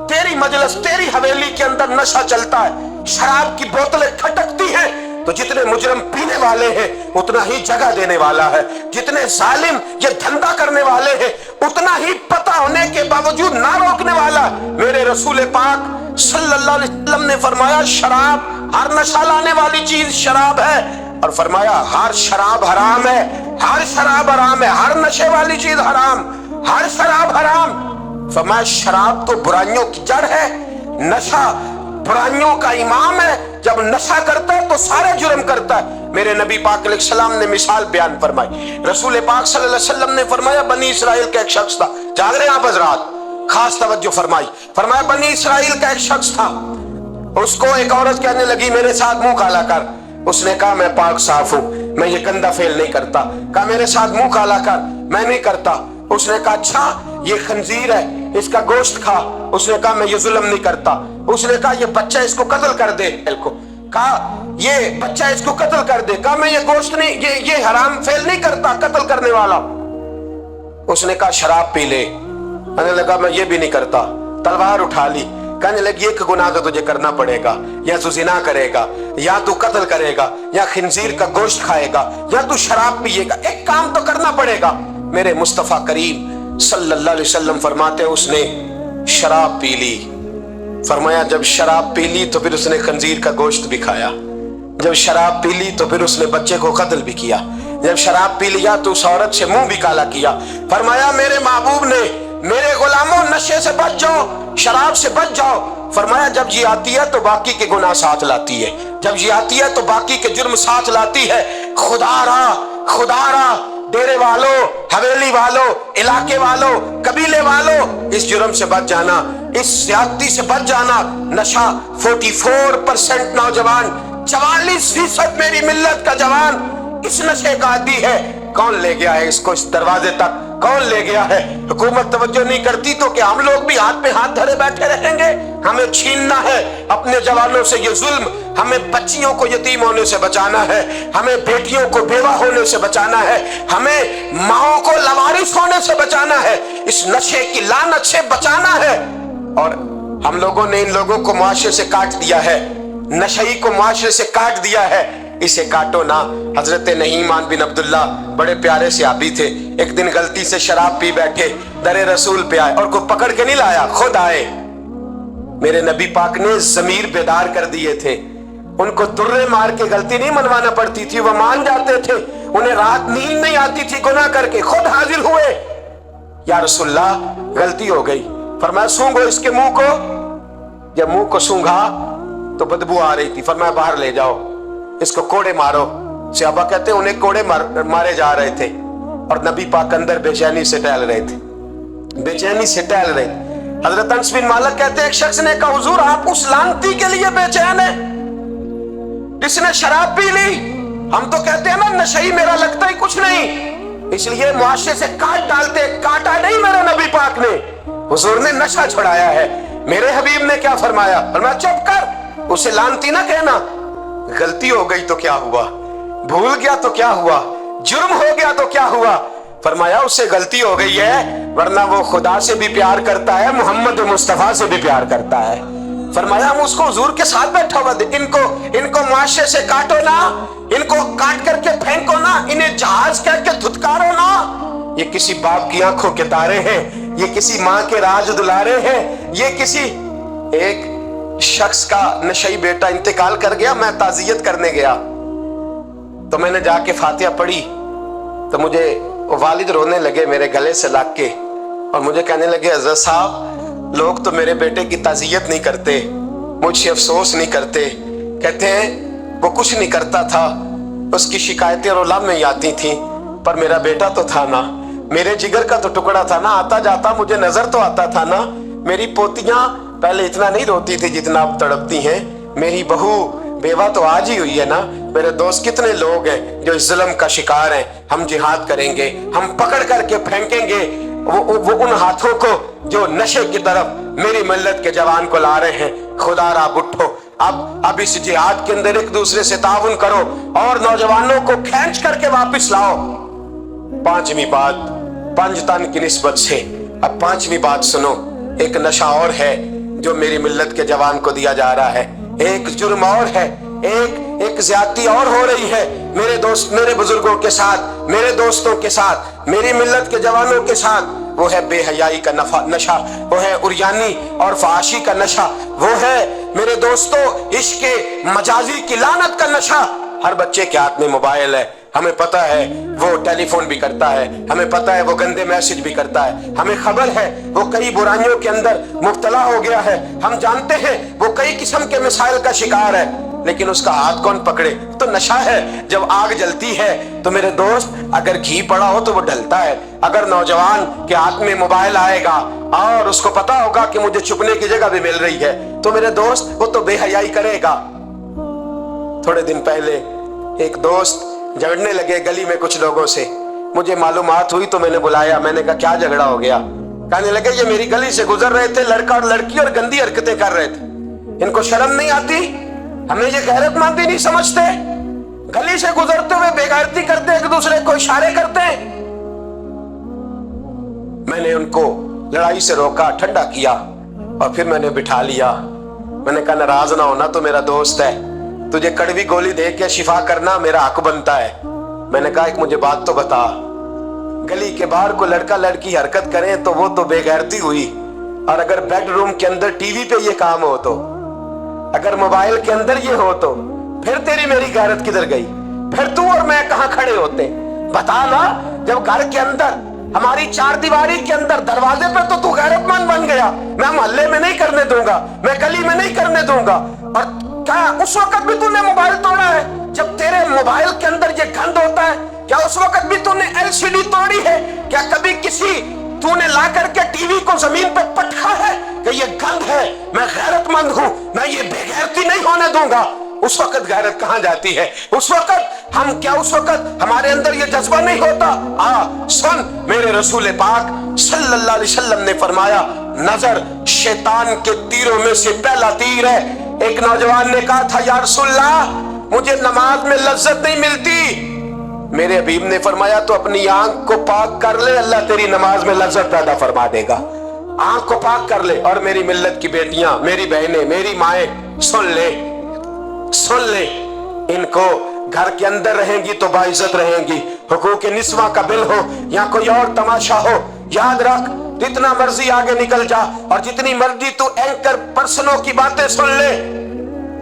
تیری مجلس, تیری حویلی کے اندر نشہ چلتا ہے, شراب کی بوتلیں کھٹکتی ہیں, تو جتنے مجرم پینے والے ہیں اتنا ہی جگہ دینے والا ہے, جتنے ظالم یہ دھندا کرنے والے ہیں اتنا ہی پتہ ہونے کے باوجود نہ روکنے والا. میرے رسول پاک صلی اللہ علیہ وسلم نے فرمایا شراب, ہر نشہ لانے والی چیز شراب ہے, اور فرمایا ہر شراب حرام ہے, ہر شراب حرام ہے, ہر نشے والی چیز حرام, ہر شراب حرام. فرمایا شراب تو برائیوں کی جڑ ہے, نشہ برائیوں کا امام ہے. جب نشہ کرتا ہے تو سارے جرم کرتا ہے. میرے نبی پاک علیہ السلام نے مثال بیان فرمائی. رسول پاک صلی اللہ علیہ وسلم نے فرمایا بنی اسرائیل کا ایک شخص تھا, جاگ رہے ہیں آپ حضرات, خاص توجہ فرمائی. فرمایا بنی اسرائیل کا ایک شخص تھا, اس کو ایک عورت کہنے لگی میرے ساتھ منہ کالا کر. اس نے کہا میں پاک صاف ہوں, میں یہ گندا فعل نہیں کرتا. کہا میرے ساتھ منہ کالا کر, میں نہیں کرتا. اس نے کہا اچھا یہ خنزیر ہے, اس کا گوشت کھا. اس نے کہا میں یہ ظلم نہیں کرتا. اس نے کہا یہ بچہ اس کو قتل کر دے. کہا یہ بچہ اس کو قتل کر دے. کہا میں یہ گوشت نہیں, یہ حرام فعل نہیں کرتا, قتل کرنے والا. اس نے کہا شراب پی لے. کہنے لگا میں یہ بھی نہیں کرتا. تلوار اٹھا لی. کہنے لگی ایک گناہ تو تجھے کرنا پڑے گا, یا تو زنا کرے گا, یا تو قتل کرے گا, یا خنزیر کا گوشت کھائے گا, یا تو شراب پیے گا, ایک کام تو کرنا پڑے گا. میرے مصطفیٰ کریم صلی اللہ علیہ وسلم فرماتے اس نے शराब पी ली। फरमाया जब शराब पी ली तो फिर उसने खंजीर का गोश्त भी खाया। जब शराब पी ली तो फिर उसने बच्चे को कत्ल भी किया। जब शराब पी लिया तो उस औरत से मुंह भी काला किया। फरमाया मेरे महबूब ने, मेरे गुलामों नशे से बच जाओ, शराब से बच जाओ। फरमाया जब ये आती है तो बाकी के गुनाह साथ लाती है, जब ये आती है तो बाकी के जुर्म साथ लाती है। खुदारा डेरे वालों, हवेली वालों, इलाके वालों, कबीले वालों, इस जुर्म से बच जाना, इस ज्यादती से बच जाना। नशा 44% नौजवान, 44% मेरी मिल्लत का जवान इस नशे का आदी है। कौन ले गया है इसको इस दरवाजे तक, कौन ले गया है? हुकूमत तवज्जो नहीं करती तो क्या हम लोग भी हाथ पे हाथ धरे बैठे रहेंगे? हमें छीनना है अपने जवानों से ये जुल्म, हमें बच्चियों को यतीम होने से बचाना है, हमें बेटियों को बेवा होने से बचाना है, हमें माओ को लवारिस होने से बचाना है, इस नशे की लानत से बचाना है। और हम लोगों ने इन लोगों को मुआशरे से काट दिया है, नशई को मुआशरे से काट दिया है, इसे काटो ना। हजरत नईमान बिन अब्दुल्ला बड़े प्यारे सहाबी थे, एक दिन गलती से शराब पी बैठे, दरे रसूल पे आए और कोई पकड़ के नहीं लाया, खुद आए। मेरे नबी पाक ने ज़मीर बेदार कर दिए थे, उनको तुर्रे मार के गलती नहीं मनवाना पड़ती थी, वो मान जाते थे। उन्हें रात नींद नहीं आती थी गुनाह करके, खुद हाजिर हुए, या रसूलल्लाह गलती हो गई। फरमाया सूंघो इसके मुंह को। जब मुंह को सूंघा तो बदबू आ रही थी। फरमाया बाहर ले जाओ, इसको कोड़े मारो। सहाबा कहते उन्हें कोड़े मारे जा रहे थे और नबी पाक अंदर बेचैनी से टहल रहे थे, बेचैनी से टहल रहे थे। हजरत अनस बिन मालिक कहते एक शख्स ने कहा हुजूर आप उस लानती के लिए बेचैन है जिसने शराब पी ली? हम तो कहते हैं ना नशई मेरा लगता ही कुछ नहीं, इसलिए मुआशरे से काट डालते, काटा नहीं मेरे नबी पाक ने, हुजूर ने नशा छुड़ाया है। मेरे हबीब ने क्या फरमाया? फरमाया चुप कर, उसे लानती ना कहना। गलती हो गई तो क्या हुआ, भूल गया तो क्या हुआ, जुर्म हो गया तो क्या हुआ? फरमाया उससे गलती हो गई है, वरना वो खुदा से भी प्यार करता है, मोहम्मद मुस्तफा से भी प्यार करता है। फरमाया हम उसको हुजूर के साथ बैठा हुआ, इनको मुआशरे से काटो ना, इनको काट करके फेंको ना, इन्हें जहाज कह के धुतकारो ना। ये किसी बाप की आंखों के तारे हैं, ये किसी माँ के राज दुलारे हैं, ये किसी एक शख्स का नशई बेटा इंतकाल कर गया, मैं ताज़ियत करने गया तो मैंने जाके फातिहा पढ़ी तो मुझे वालिद रोने लगे मेरे गले से लाग के और मुझे कहने लगे हज़रत साहब लोग तो मेरे बेटे की ताज़ियत नहीं करते, मुझसे अफसोस नहीं करते, कहते हैं वो कुछ नहीं करता था, उसकी शिकायतें रोला में ही आती थी, पर मेरा बेटा तो था ना, मेरे जिगर का तो टुकड़ा था ना, आता जाता मुझे नजर तो आता था ना। मेरी पोतियां पहले इतना नहीं रोती थी जितना अब तड़पती हैं, मेरी बहू बेवा तो आज ही हुई है ना। मेरे दोस्त कितने लोग हैं जो इस जुल्म का शिकार हैं। हम जिहाद करेंगे, हम पकड़ करके फेंकेंगे वो उन हाथों को जो नशे की तरफ मेरी मिल्लत के जवान को ला रहे हैं। खुदा रा उठो, अब इस जिहाद के अंदर एक दूसरे से ताउन करो और नौजवानों को खींच करके वापस लाओ। पांचवी बात पंजतन की निस्बत से, अब पांचवी बात सुनो। एक नशा और है जो मेरी मिल्लत के जवान को दिया जा रहा है, एक जुर्म और है, एक ज्यादती और हो रही है मेरे दोस्त, मेरे बुजुर्गों के साथ, मेरे दोस्तों के साथ, मेरी मिल्लत के जवानों के साथ। वो है बेहयाई का नशा, वो है उरियानी और फहाशी का नशा, वो है मेरे दोस्तों इश्क मजाजी की लानत का नशा। हर बच्चे के हाथ में मोबाइल है, हमें पता है वो टेलीफोन भी करता है, हमें पता है वो गंदे मैसेज भी करता है, हमें खबर है वो कई बुराइयों के अंदर मुब्तला हो गया है, हम जानते हैं वो कई किस्म के मिसाइल का शिकार है, लेकिन उसका हाथ कौन पकड़े? तो नशा है। जब आग जलती है तो मेरे दोस्त अगर घी पड़ा हो तो वो ढलता है। अगर नौजवान के हाथ में मोबाइल आएगा और उसको पता होगा कि मुझे छुपने की जगह भी मिल रही है तो मेरे दोस्त वो तो बेहयाई करेगा। थोड़े दिन पहले एक दोस्त झगड़ने लगे गली में कुछ लोगों से, मुझे मालूमात हुई तो मैंने बुलाया, मैंने कहा क्या झगड़ा हो गया? कहने लगे ये मेरी गली से गुजर रहे थे लड़का और लड़की और गंदी हरकतें कर रहे थे, इनको शर्म नहीं आती? हमें ये गैरतमंदी नहीं समझते? गली से गुजरते हुए बेगैरती करते, एक दूसरे को इशारे करते। मैंने उनको लड़ाई से रोका, ठंडा किया और फिर मैंने बिठा लिया। मैंने कहा नाराज ना होना, तो मेरा दोस्त है, तुझे कड़वी गोली दे के शिफा करना मेरा हक बनता है। मैंने कहा एक मुझे बात तो बता, गली के बाहर को लड़का लड़की हरकत करें तो वो तो बेगैरती हुई, اور اگر بیڈ روم کے اندر ٹی وی پہ یہ کام ہو تو، اگر موبائل کے اندر یہ ہو تو پھر تیری میری غیرت کدھر گئی؟ پھر تو اور میں کہاں کھڑے ہوتے؟ بتا نا، جب گھر کے اندر ہماری چار دیواری کے اندر دروازے پر تو غیرت مند بن گیا، میں محلے میں نہیں کرنے دوں گا، میں گلی میں نہیں کرنے دوں گا، اور کیا اس وقت بھی تو نے موبائل توڑا ہے جب تیرے موبائل کے اندر یہ گند ہوتا ہے؟ کیا اس وقت بھی تو نے ایل سی ڈی توڑی ہے؟ کیا کبھی کسی تو نے لا کر کے ٹی وی کو زمین پہ پٹکا ہے کہ یہ گند ہے، میں غیرت مند ہوں، میں یہ بے غیرتی نہیں ہونے دوں گا؟ اس وقت غیرت کہاں جاتی ہے؟ اس وقت اس وقت ہمارے اندر یہ جذبہ نہیں ہوتا؟ سن، میرے رسول پاک صلی اللہ علیہ وسلم نے فرمایا، نظر شیطان کے تیروں میں سے پہلا تیر ہے۔ ایک نوجوان نے کہا تھا، یا رسول اللہ مجھے نماز میں لذت نہیں ملتی۔ میرے حبیب نے فرمایا تو اپنی آنکھ کو پاک کر لے، اللہ تیری نماز میں لذت پیدا فرما دے گا۔ آنکھ کو پاک کر لے۔ اور میری ملت کی بیٹیاں، میری بہنیں، میری مائیں، سن لے، ان کو گھر کے اندر رہیں گی تو باعزت رہیں گی۔ حقوق نسواں کا بل ہو یا کوئی اور تماشا ہو، یاد رکھ، جتنا مرضی آگے نکل جا اور جتنی مرضی تو اینکر پرسنوں کی باتیں سن لے،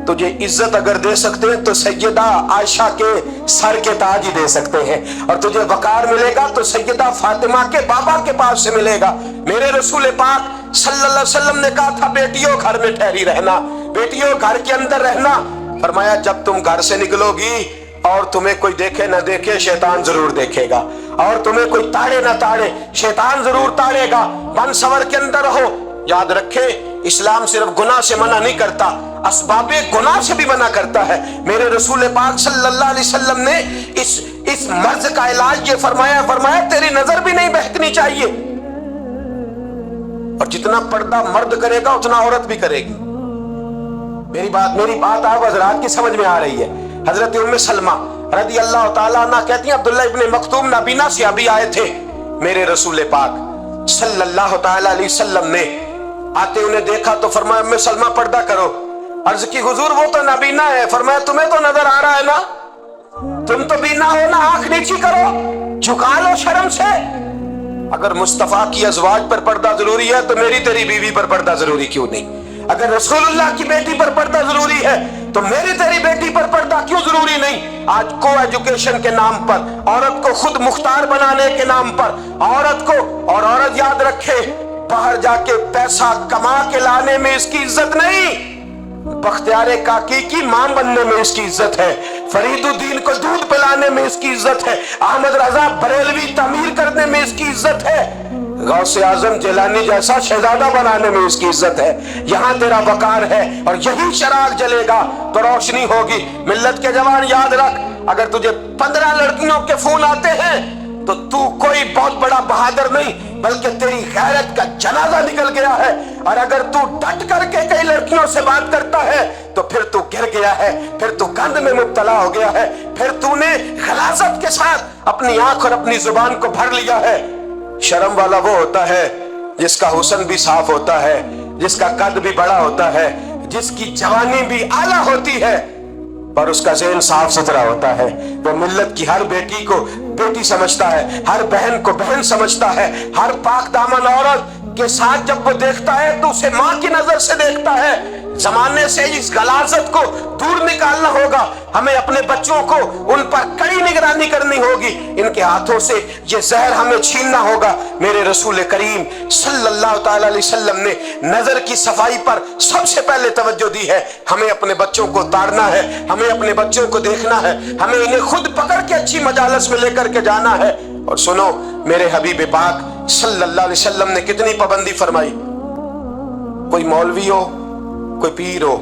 تجھے عزت اگر دے سکتے ہیں تو سیدہ عائشہ کے سر کے تاج ہی دے سکتے ہیں، اور تجھے وقار ملے گا تو سیدہ فاطمہ کے بابا کے پاس سے ملے گا۔ میرے رسول پاک صلی اللہ علیہ وسلم نے کہا تھا، بیٹیوں گھر میں ٹھہری رہنا، بیٹیوں گھر کے اندر رہنا۔ فرمایا جب تم گھر سے نکلو گی اور تمہیں کوئی دیکھے نہ دیکھے، شیطان ضرور دیکھے گا، اور تمہیں کوئی تاڑے نہ تاڑے، شیطان ضرور تاڑے گا۔ بن سور کے اندر رہو۔ یاد رکھے، اسلام صرف گناہ سے منع نہیں کرتا، اسباب گناہ سے بھی منع کرتا ہے۔ میرے رسول پاک صلی اللہ علیہ وسلم نے اس مرض کا علاج یہ فرمایا تیری نظر بھی نہیں بہکنی چاہیے، اور جتنا پردہ مرد کرے گا اتنا عورت بھی کرے گی۔ میری بات آپ حضرات کی سمجھ میں آ رہی ہے؟ حضرت ام سلمہ رضی اللہ تعالیٰ عنہ کہتی ہیں، عبداللہ ابن مکتوم نابینا سے ابھی آئے تھے، میرے رسول پاک صلی اللہ تعالیٰ علیہ وسلم نے آتے انہیں دیکھا تو فرمایا، ام سلمہ پردہ کرو۔ عرض کی حضور وہ تو نابینا ہے۔ فرمایا تمہیں تو نظر آ رہا ہے نا، تم تو بینا ہو نا، آنکھ نیچی کرو، جھکا لو شرم سے۔ اگر مصطفیٰ کی ازواج پر پردہ ضروری ہے تو میری تیری بیوی پر پردہ ضروری کیوں نہیں؟ اگر رسول اللہ کی بیٹی پر پردہ ضروری ہے تو میری تیری بیٹی پر پردہ کیوں ضروری نہیں؟ آج کو ایجوکیشن کے نام پر، عورت کو خود مختار بنانے کے نام پر، عورت یاد رکھے، باہر جا کے پیسہ کما کے لانے میں اس کی عزت نہیں، بختیار کاکی کی ماں بننے میں اس کی عزت ہے، فرید الدین کو دودھ پلانے میں اس کی عزت ہے، احمد رضا بریلوی تعمیر کرنے میں اس کی عزت ہے، غوث اعظم جیلانی جیسا شہزادہ بنانے میں اس کی عزت ہے۔ یہاں تیرا وقار ہے، اور یہی چراغ جلے گا تو روشنی ہوگی۔ ملت کے جوان یاد رکھ، اگر تجھے 15 لڑکیوں کے فون آتے ہیں تو تو کوئی بہت بڑا بہادر نہیں، بلکہ تیری غیرت کا جنازہ نکل گیا ہے، اور اگر تو ڈٹ کر کے کئی لڑکیوں سے بات کرتا ہے تو پھر تو گر گیا ہے، پھر تو گند میں مبتلا ہو گیا ہے، پھر تو نے غلاظت کے ساتھ اپنی آنکھ اور اپنی زبان کو بھر لیا ہے۔ شرم والا وہ ہوتا ہے جس کا حسن بھی صاف ہوتا ہے، جس کا قد بھی بڑا ہوتا ہے، جس کی جوانی بھی اعلیٰ ہوتی ہے، پر اس کا ذہن صاف ستھرا ہوتا ہے۔ وہ ملت کی ہر بیٹی کو بیٹی سمجھتا ہے، ہر بہن کو بہن سمجھتا ہے، ہر پاک دامن عورت کے ساتھ جب وہ دیکھتا ہے تو اسے ماں کی نظر سے دیکھتا ہے۔ زمانے سے اس غلاظت کو دور نکالنا ہوگا، ہمیں اپنے بچوں کو ان پر کڑی نگرانی کرنی ہوگی، ان کے ہاتھوں سے یہ زہر ہمیں چھیننا ہوگا۔ میرے رسول کریم صلی اللہ تعالیٰ علیہ وسلم نے نظر کی صفائی پر سب سے پہلے توجہ دی ہے۔ ہمیں اپنے بچوں کو تاڑنا ہے، ہمیں اپنے بچوں کو دیکھنا ہے، ہمیں انہیں خود پکڑ کے اچھی مجالس میں لے کر کے جانا ہے۔ اور سنو، میرے حبیب پاک صلی اللہ علیہ وسلم نے کتنی پابندی فرمائی۔ کوئی مولوی ہو، کوئی پیر ہو،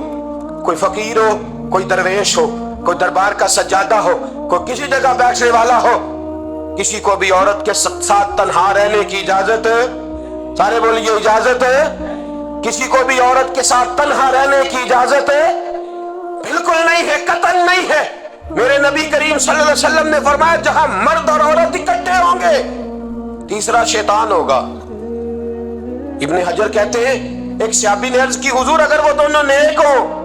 کوئی فقیر ہو، کوئی درویش ہو، کوئی دربار کا سجادہ ہو، کوئی کسی جگہ بیٹھنے والا ہو، کسی کو بھی عورت کے ساتھ تنہا رہنے کی اجازت ہے؟ سارے بولیے اجازت ہے؟ کسی کو بھی عورت کے ساتھ تنہا رہنے کی اجازت ہے؟ بالکل نہیں ہے، قطعاً نہیں ہے۔ میرے نبی کریم صلی اللہ علیہ وسلم نے فرمایا جہاں مرد اور عورت اکٹھے ہوں گے تیسرا شیطان ہوگا۔ ابن حجر کہتے ہیں، ایک صحابی نے عرض کی، حضور اگر وہ دونوں نیک ہوں،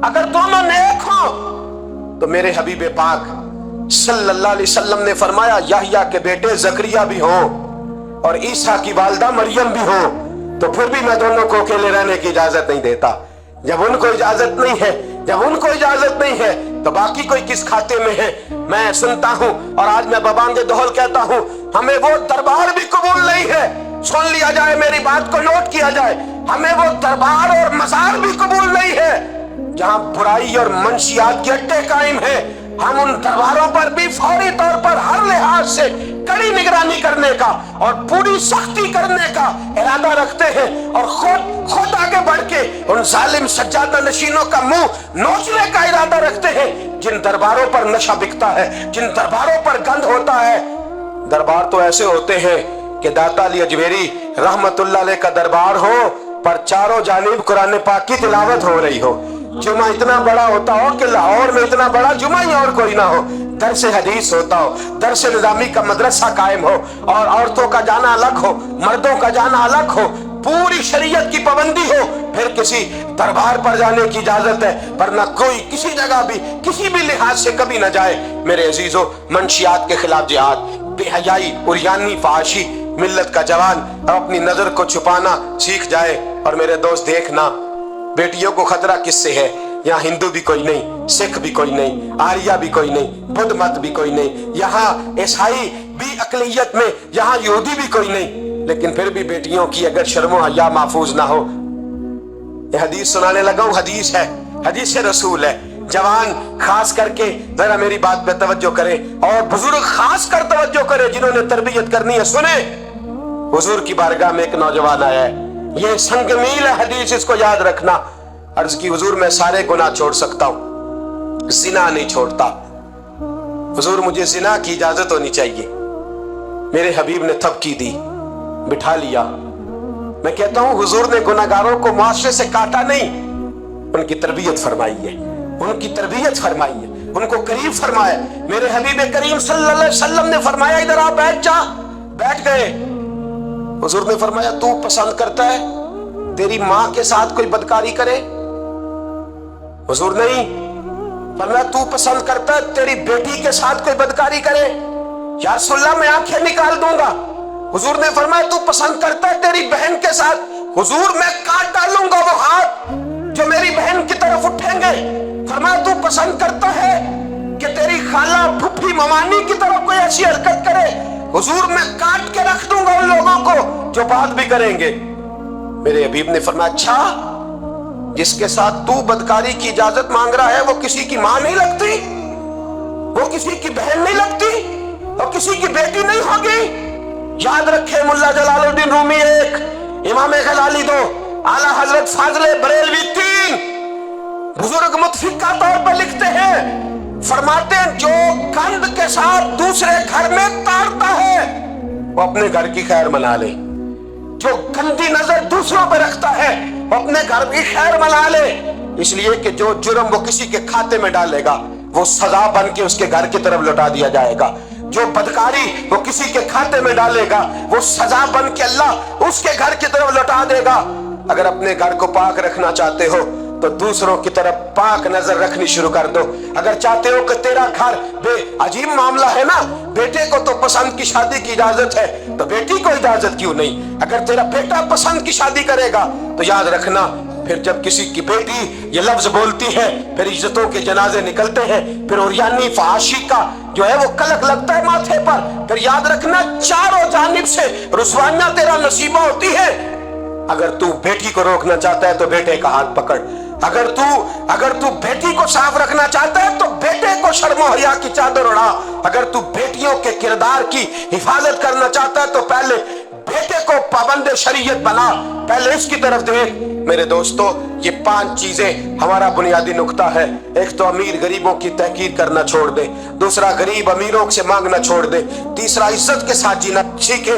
اگر دونوں نیک ہوں تو میرے حبیب پاک صلی اللہ علیہ وسلم نے فرمایا یحییٰ کے بیٹے زکریا بھی ہوں اور عیسیٰ کی والدہ مریم بھی ہوں، तो फिर भी मैं दोनों को अकेले रहने की इजाजत नहीं देता। जब उनको इजाजत नहीं है, जब उनको इजाजत नहीं है तो बाकी कोई किस खाते में है। मैं सुनता हूं और आज मैं बबांगे दोहल कहता हूं, हमें वो दरबार भी कबूल नहीं है। सुन लिया जाए, मेरी बात को नोट किया जाए, हमें वो दरबार और मजार भी कबूल नहीं है जहां बुराई और मंशियात के अड्डे कायम है। हम उन दरबारों पर भी फौरी तौर पर हर लिहाज से कड़ी निगरानी करने का और पूरी सख्ती करने का इरादा रखते हैं और खुद आगे बढ़ के उन जालिम सज्जादा नशीनों का मुंह नोचने का इरादा रखते हैं जिन दरबारों पर नशा बिकता है, जिन दरबारों पर गंद होता है। दरबार तो ऐसे होते हैं कि दाता अली अजमेरी रहमतुल्लाह अलैह का दरबार हो पर चारों जानिब कुरान पाक की तिलावत हो रही हो। जुमा इतना बड़ा होता हो कि लाहौर में इतना बड़ा जुमा ही और कोई ना हो, दरस हदीस होता हो, दरस निजामी का मदरसा कायम हो और औरतों का जाना अलग हो, मर्दों का जाना अलग हो, पूरी शरीयत की पाबंदी हो, फिर किसी दरबार पर जाने की इजाजत है, वरना कोई किसी जगह भी किसी भी लिहाज से कभी न जाए। मेरे अजीजों, मंशियात के खिलाफ जिहाद, बेहयाई, उरियानी, फहाशी, मिल्लत का जवान अपनी नजर को छुपाना सीख जाए। और मेरे दोस्त देखना, बेटियों को खतरा किससे है? यहाँ हिंदू भी कोई नहीं, सिख भी कोई नहीं, आर्या भी कोई नहीं, बुद्ध मत भी कोई नहीं, यहाँ ईसाई भी अकलियत में, यहाँ यहूदी भी कोई नहीं, लेकिन फिर भी बेटियों की अगर शर्मो हया महफूज ना हो। ये हदीस सुनाने लगा हूं, हदीस है, हदीस से रसूल है। जवान खास करके जरा मेरी बात पे तवज्जो करें और बुजुर्ग खास कर तवज्जो करें जिन्होंने तरबियत करनी है। सुने, हुजूर की बारगाह में एक नौजवान आया है, ये संगमील है हदीस, इसको याद रखना। अर्ज की, हुजूर मैं सारे गुनाह छोड़ सकता हूं, जिना नहीं छोड़ता। हुजूर मुझे जिना की इजाजत होनी चाहिए। मेरे हबीब ने थपकी दी, बिठा लिया। मैं कहता हूं हुजूर ने गुनाहगारों को मुआशरे से काटा नहीं, उनकी तरबियत फरमाई है, उनकी तरबियत फरमाई है, उनको करीब फरमाया। मेरे हबीब करीम सल्लल्लाहु अलैहि वसल्लम ने फरमाया, इधर आ, बैठ जा। बैठ गए। हुजूर ने फरमाया, तू पसंद करता है तेरी माँ के साथ कोई बदकारी करे? हुजूर नहीं। फरमाया, तू पसंद करता है तेरी बेटी के साथ कोई बदकारी करे? या रसूलल्लाह मैं आंखें निकाल दूंगा। हुजूर ने फरमाया, तू पसंद करता है तेरी बहन के साथ? हुजूर मैं काट डालूंगा वो हाथ जो मेरी बहन की तरफ उठेंगे। फरमाया, तू पसंद करता है कि तेरी खाला, फुफी, ममानी की तरफ कोई ऐसी हरकत करे? हुजूर मैं काट के रख दूंगा उन लोगों को जो बात भी करेंगे। मेरे हबीब ने फरमाया, अच्छा जिसके साथ तू बदकारी की इजाजत मांग रहा है वो किसी की मां नहीं लगती, वो किसी की बहन नहीं लगती और किसी की बेटी नहीं होगी? याद रखे, मुल्ला जलालुद्दीन रूमी एक, इमाम गजाली दो, आला हजरत फाजले बरेलवी तीन। बुजुर्ग मुतफिका तौर पर लिखते हैं, फरमाते हैं जो कंध के साथ दूसरे घर में ताड़ता है वो अपने घर की खैर मना ले, जो गंदी नजर दूसरों पर रखता है वो अपने घर की खैर मना ले। इसलिए कि जो जुर्म वो किसी के खाते में डालेगा वो सजा बन के उसके घर की तरफ लौटा दिया जाएगा, जो बदकारी वो किसी के खाते में डालेगा वो सजा बन के अल्लाह उसके घर की तरफ लौटा देगा। अगर अपने घर को पाक रखना चाहते हो तो दूसरों की तरफ पाक नजर रखनी शुरू कर दो। अगर चाहते हो कि तेरा घर अजीब मामला है ना, बेटे को तो पसंद की शादी की इजाजत है तो बेटी को इजाजत क्यों नहीं? अगर तेरा बेटा पसंद की शादी करेगा तो याद रखना, फिर जब किसी की बेटी ये लफ्ज बोलती है फिर इज्जतों के जनाजे निकलते हैं, फिर उरियानी फहाशी का जो है वो कलक लगता है माथे पर। फिर याद रखना, चारों जानिब से रुसवाइयां तेरा नसीबा होती है। अगर तू बेटी को रोकना चाहता है तो बेटे का हाथ पकड़, अगर तू बेटी को साफ रखना चाहता है तो बेटे को शर्म हया की चादर उड़ा, अगर तू बेटियों के किरदार की हिफाजत करना चाहता है तो पहले बेटे को पाबंद शरीयत बना, पहले इसकी तरफ देख। मेरे दोस्तों, ये 5 चीजें हमारा बुनियादी नुक्ता है। एक तो अमीर गरीबों की तहकीर करना छोड़ दे, दूसरा गरीब अमीरों से मांगना छोड़ दे, तीसरा इज्जत के साथ जीना सीखे,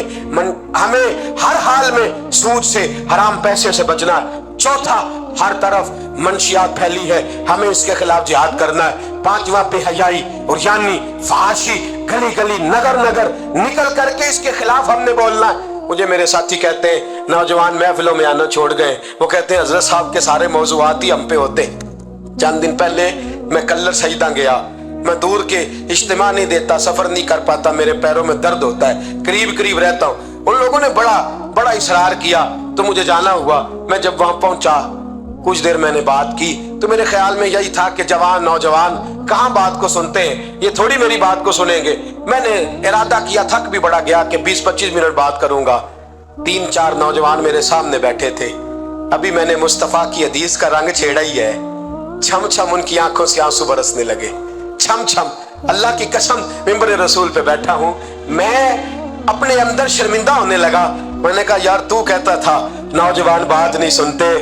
हमें हर हाल में सूद से, हराम पैसे से बचना है। चौथा, हर तरफ मंशियात फैली है, हमें इसके खिलाफ जिहाद करना है। 5वां, बेहयाई और यानी फहाशी गली गली नगर नगर निकल करके इसके खिलाफ हमने बोलना है। मुझे मेरे साथी कहते हैं नौजवान महफिलों में आना छोड़ गए, वो कहते हैं हजरत साहब के सारे मौजूआत ही हम पे होते। चंद दिन पहले मैं कल्लर सईदा गया, मैं दूर के इज्तिमा नहीं देता, सफर नहीं कर पाता, मेरे पैरों में दर्द होता है, करीब करीब रहता हूँ। उन लोगों ने बड़ा बड़ा इसरार किया तो मुझे जाना हुआ। मैं जब वहां पहुंचा, कुछ देर मैंने बात की तो मेरे ख्याल में यही था कि जवान नौजवान कहाँ बात को सुनते हैं, ये थोड़ी मेरी बात को सुनेंगे। मैंने इरादा किया, थक भी बड़ा गया कि 20-25 मिनट बात करूंगा। 3-4 नौजवान मेरे सामने बैठे थे। अभी मैंने मुस्तफा की हदीस का रंग छेड़ा ही है, छम छम उनकी आंखों से आंसू बरसने लगे, छम छम। अल्लाह की कसम, मिंबर रसूल पे बैठा हूं, मैं अपने अंदर शर्मिंदा होने लगा। मैंने कहा यार, तू कहता था नौजवान बात नहीं सुनते,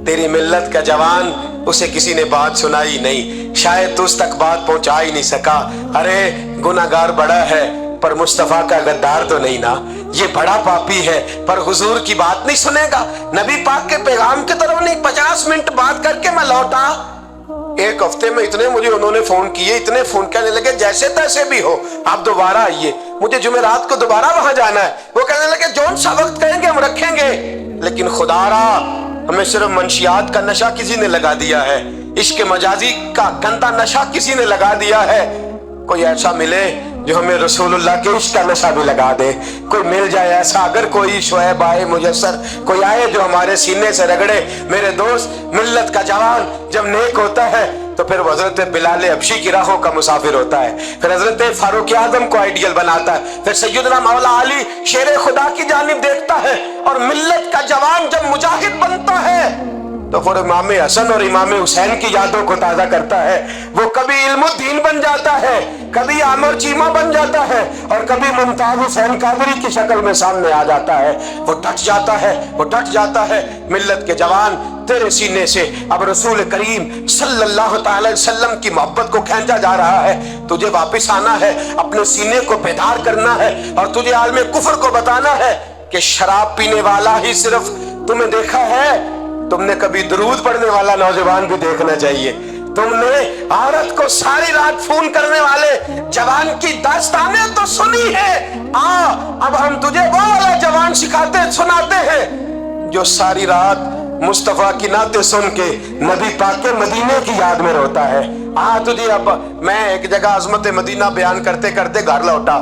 तेरी मिल्लत का जवान, उसे किसी ने बात सुनाई नहीं, शायद तुझ तक बात पहुंचा ही नहीं सका। अरे गुनाहगार बड़ा है पर मुस्तफा का गद्दार तो नहीं ना, ये बड़ा पापी है पर हुजूर की बात नहीं सुनेगा, नबी पाक के पैगाम की तरफ नहीं। 50 मिनट बात करके मैं लौटा। एक हफ्ते में इतने मुझे उन्होंने फोन किए, इतने फोन करने लगे जैसे तैसे भी हो आप दोबारा आइए, मुझे जुमेरात को दोबारा वहां जाना है। वो कहने लगे जो सा वक्त कहेंगे हम रखेंगे, लेकिन खुदारा हमें सिर्फ मंशियात का नशा किसी ने लगा दिया है, इश्क मजाजी का गंदा नशा किसी ने लगा दिया है। कोई ऐसा मिले जो हमें रसूलुल्लाह के इश्क का नशा भी लगा दे, कोई मिल जाए ऐसा। अगर कोई शुएब आए मुयस्सर, कोई आए जो हमारे सीने से रगड़े। मेरे दोस्त, मिल्लत का जवान जब नेक होता है तो फिर हजरत बिलाल हबशी की राहों का मुसाफिर होता है, फिर हजरत फारूक आजम को आइडियल बनाता है, फिर सैयदना मौला अली शेर खुदा की जानिब देखता है। और मिल्लत का जवान जब मुजाहिद बनता है तो फिर इमाम हसन और इमाम हुसैन की यादों को ताजा करता है। वो कभी इल्मुद्दीन बन जाता है, कभी आमर चीमा बन जाता है, और कभी मुमताज हुसैन कादरी की शक्ल में सामने आ जाता है। वो डट जाता है, वो डट जाता है। मिल्लत के जवान, तेरे सीने से अब रसूल करीम सल्लल्लाहु अलैहि वसल्लम की मोहब्बत को खींचा जा रहा है। तुझे वापस आना है, अपने सीने को बेदार करना है, और तुझे आलमे कुफ्र को बताना है कि शराब पीने वाला ही सिर्फ तुमने देखा है, तुमने कभी दरूद पढ़ने वाला नौजवान भी देखना चाहिए। तुमने औरत को सारी रात फोन करने वाले जवान की दास्तानें तो सुनी है। अब हम तुझे वो वाला जवान सिखाते सुनाते हैं जो सारी रात मुस्तफा की नाते सुन के नबी पाक के मदीने की याद में रोता है। तुझे अब मैं एक जगह अजमत मदीना बयान करते करते घर लौटा,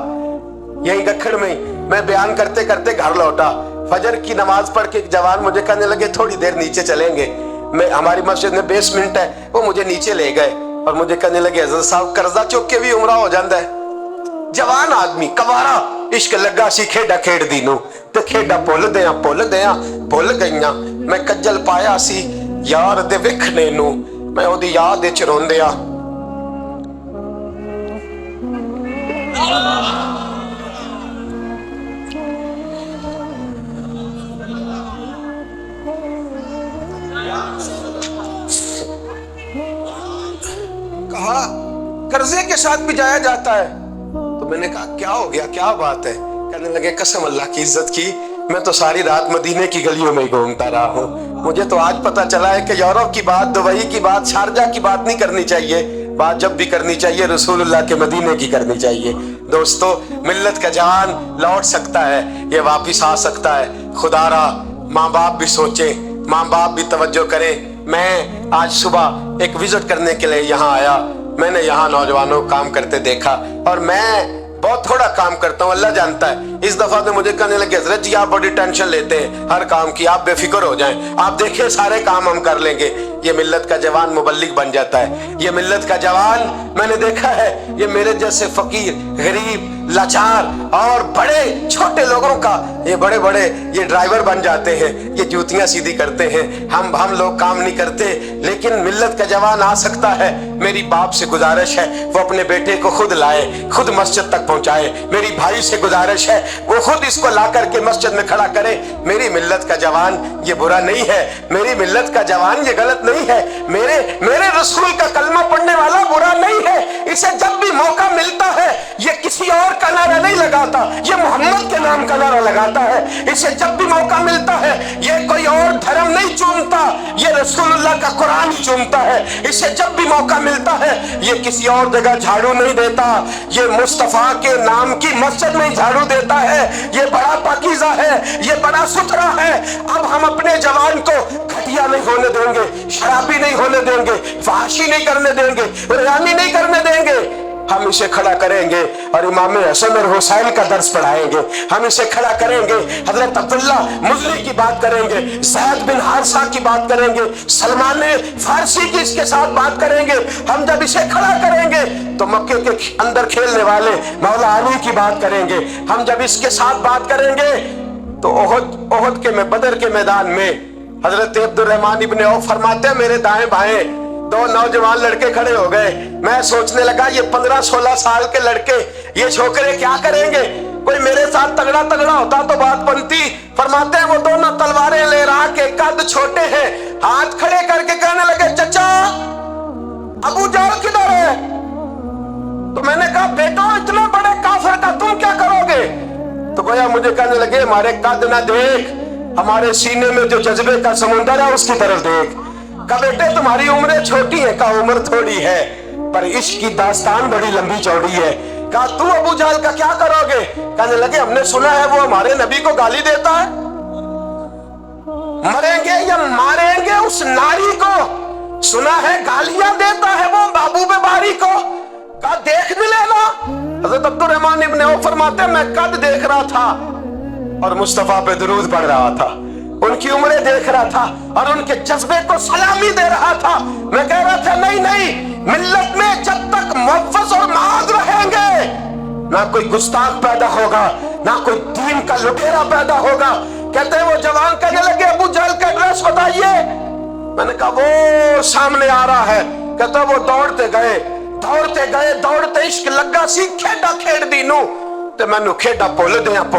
यही दखन में मैं बयान करते करते घर लौटा। फजर की नमाज पढ़ के एक जवान मुझे कहने लगे थोड़ी देर नीचे चलेंगे। मैं, हमारी मस्जिद में बेसमेंट है, वो मुझे नीचे ले गए और मुझे कहने लगे हज़रत साहब कर्जा चुक के भी उमरा हो जाता है। जवान आदमी कवारा, इश्क लगा सी खेडा खेड़ दी नू ते खेडा भुल गईयां। मैं कज्जल पाया सी यार दे विखने नू, मैं ओदी याद विच रोंदिया। कहा कर्जे के साथ भी जाया जाता है। तो मैंने कहा क्या हो गया, क्या बात है? कहने लगे कसम अल्लाह की इज्जत की, मैं तो सारी रात मदीने की गलियों में ही घूमता रहा हूँ। मुझे तो आज पता चला है कि यूरोप की बात, दुबई की बात, शारजा की बात नहीं करनी चाहिए। बात जब भी करनी चाहिए रसूलुल्लाह के मदीने की करनी चाहिए। दोस्तों, मिल्लत का जवान लौट सकता है, ये वापिस आ सकता है। खुदारा माँ बाप भी सोचे, माँ बाप भी तवज्जो करें। मैं आज सुबह एक विजिट करने के लिए यहाँ आया, मैंने यहाँ नौजवानों को काम करते देखा, और मैं बहुत थोड़ा काम करता हूँ, अल्लाह जानता है। इस दफा तो मुझे कहने लगे हजरत जी आप बड़ी टेंशन लेते हैं हर काम की, आप बेफिक्र हो जाएं, आप देखिए सारे काम हम कर लेंगे। ये मिल्लत का जवान मुबल्लिग बन जाता है। ये मिल्लत का जवान मैंने देखा है, ये मेरे जैसे फकीर, गरीब, लाचार और बड़े छोटे लोगों का ये बड़े बड़े ये ड्राइवर बन जाते हैं, ये जूतियां सीधी करते हैं। हम लोग काम नहीं करते, लेकिन मिल्लत का जवान आ सकता है। मेरी बाप से गुजारिश है वो अपने बेटे को खुद लाए, खुद मस्जिद तक पहुंचाए। मेरी भाई से गुजारिश है वो खुद इसको ला करके मस्जिद में खड़ा करे। मेरी मिल्लत का जवान ये बुरा नहीं है, मेरी मिल्लत का जवान ये गलत नहीं है, मेरे रसूल का कलमा पढ़ने वाला बुरा नहीं है। इसे जब भी मौका मिलता है ये किसी और का नारा नहीं लगाता, ये मोहम्मद के नाम का नारा लगाता है। इसे जब भी मौका मिलता है ये कोई और धर्म नहीं चूमता, ये रसूलुल्लाह का कुरान ही चूमता है। इसे जब भी मौका मिलता है ये किसी और जगह झाड़ू नहीं देता, ये मुस्तफा के नाम की मस्जिद में झाड़ू देता है। ये बड़ा पाकीज़ा है, ये बड़ा सुथरा है। अब हम अपने जवान को घटिया नहीं होने देंगे, शराबी नहीं होने देंगे, फहाशी नहीं करने देंगे, रियानी नहीं करने देंगे। हम इसे खड़ा करेंगे और इमाम हसन और हुसैन का दर्स पढ़ाएंगे। हम इसे खड़ा करेंगे, हजरत अब्दुल्ला मुजली की बात करेंगे, ज़ैद बिन हारिसा की बात करेंगे, सलमान फारसी की इसके साथ बात करेंगे। हम जब इसे खड़ा करेंगे तो मक्के के अंदर खेलने वाले मौला अली की बात करेंगे। हम जब इसके साथ बात करेंगे तो ओहद के बदर के मैदान में हजरत अब्दुर्रहमान इब्ने औफ फरमाते हैं, मेरे दाएं बाएं दो नौजवान लड़के खड़े हो गए। मैं सोचने लगा ये 15-16 साल के लड़के, ये छोकरे क्या करेंगे? कोई मेरे साथ तगड़ा तगड़ा होता तो बात बनती। फरमाते हैं वो दोनों तलवारें ले रहा के कद छोटे हैं, हाथ खड़े करके कहने लगे, चचा अबू जहल किधर है? तो मैंने कहा, बेटो इतने बड़े काफिर का तुम क्या करोगे? तो गोया मुझे कहने लगे, हमारे कद ना देख, हमारे सीने में जो जज्बे का समुंदर है उसकी तरफ देख। का बेटे तुम्हारी उम्र छोटी है, का उम्र थोड़ी है, पर इश्क की दास्तान बड़ी लंबी चौड़ी है। कहा तू अबू जहल का क्या करोगे? कहने लगे, हमने सुना है वो हमारे नबी को गाली देता है, मरेंगे या मारेंगे उस नारी को। सुना है गालियां देता है वो महबूब बारी को। कहा देख भी लेना। हज़रत अब्दुर्रहमान इब्ने औफ फरमाते हैं, मैं कद देख रहा था और मुस्तफा पे दुरूद पढ़ रहा था, उनकी उम्रें देख रहा था और उनके जज्बे को सलामी दे रहा था। मैं कह रहा था नहीं नहीं, मिल्लत में जब तक मुअव्वज़ और माद रहेंगे ना कोई गुस्ताख पैदा होगा, ना कोई दीन का लुटेरा पैदा होगा। कहते हैं वो जवान कहने लगे, अबू जहल का एड्रेस बताइए। मैंने कहा वो सामने आ रहा है। कहता वो दौड़ते गए दौड़ते इश्क लगा सी खेड़ा खेड़ दी नू ते मैनू खेड़ा भुल गईयां।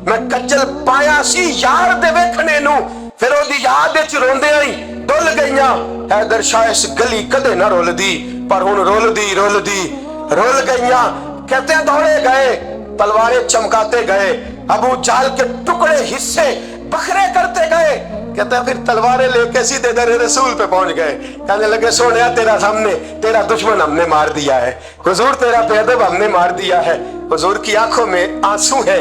मैं कज्जल पाया सी यार दे वेखने नू, फिर ओदी याद विच रोंदे आई डुल गईयां। हैदर शाह इस गली कदे ना रुलदी, पर हुण रुल गईयां। कहते हैं दौड़े गए, तलवारें चमकाते गए, अबू जहल के टुकड़े हिस्से बखरे करते गए। कहते हैं फिर तलवारें लेके सीधे दर रसूल पे पहुंच गए। कहने लगे, सोनिया तेरा सामने तेरा दुश्मन हमने मार दिया है, हुजूर तेरा बेअदब हमने मार दिया है। हुजूर की आंखों में आंसू है,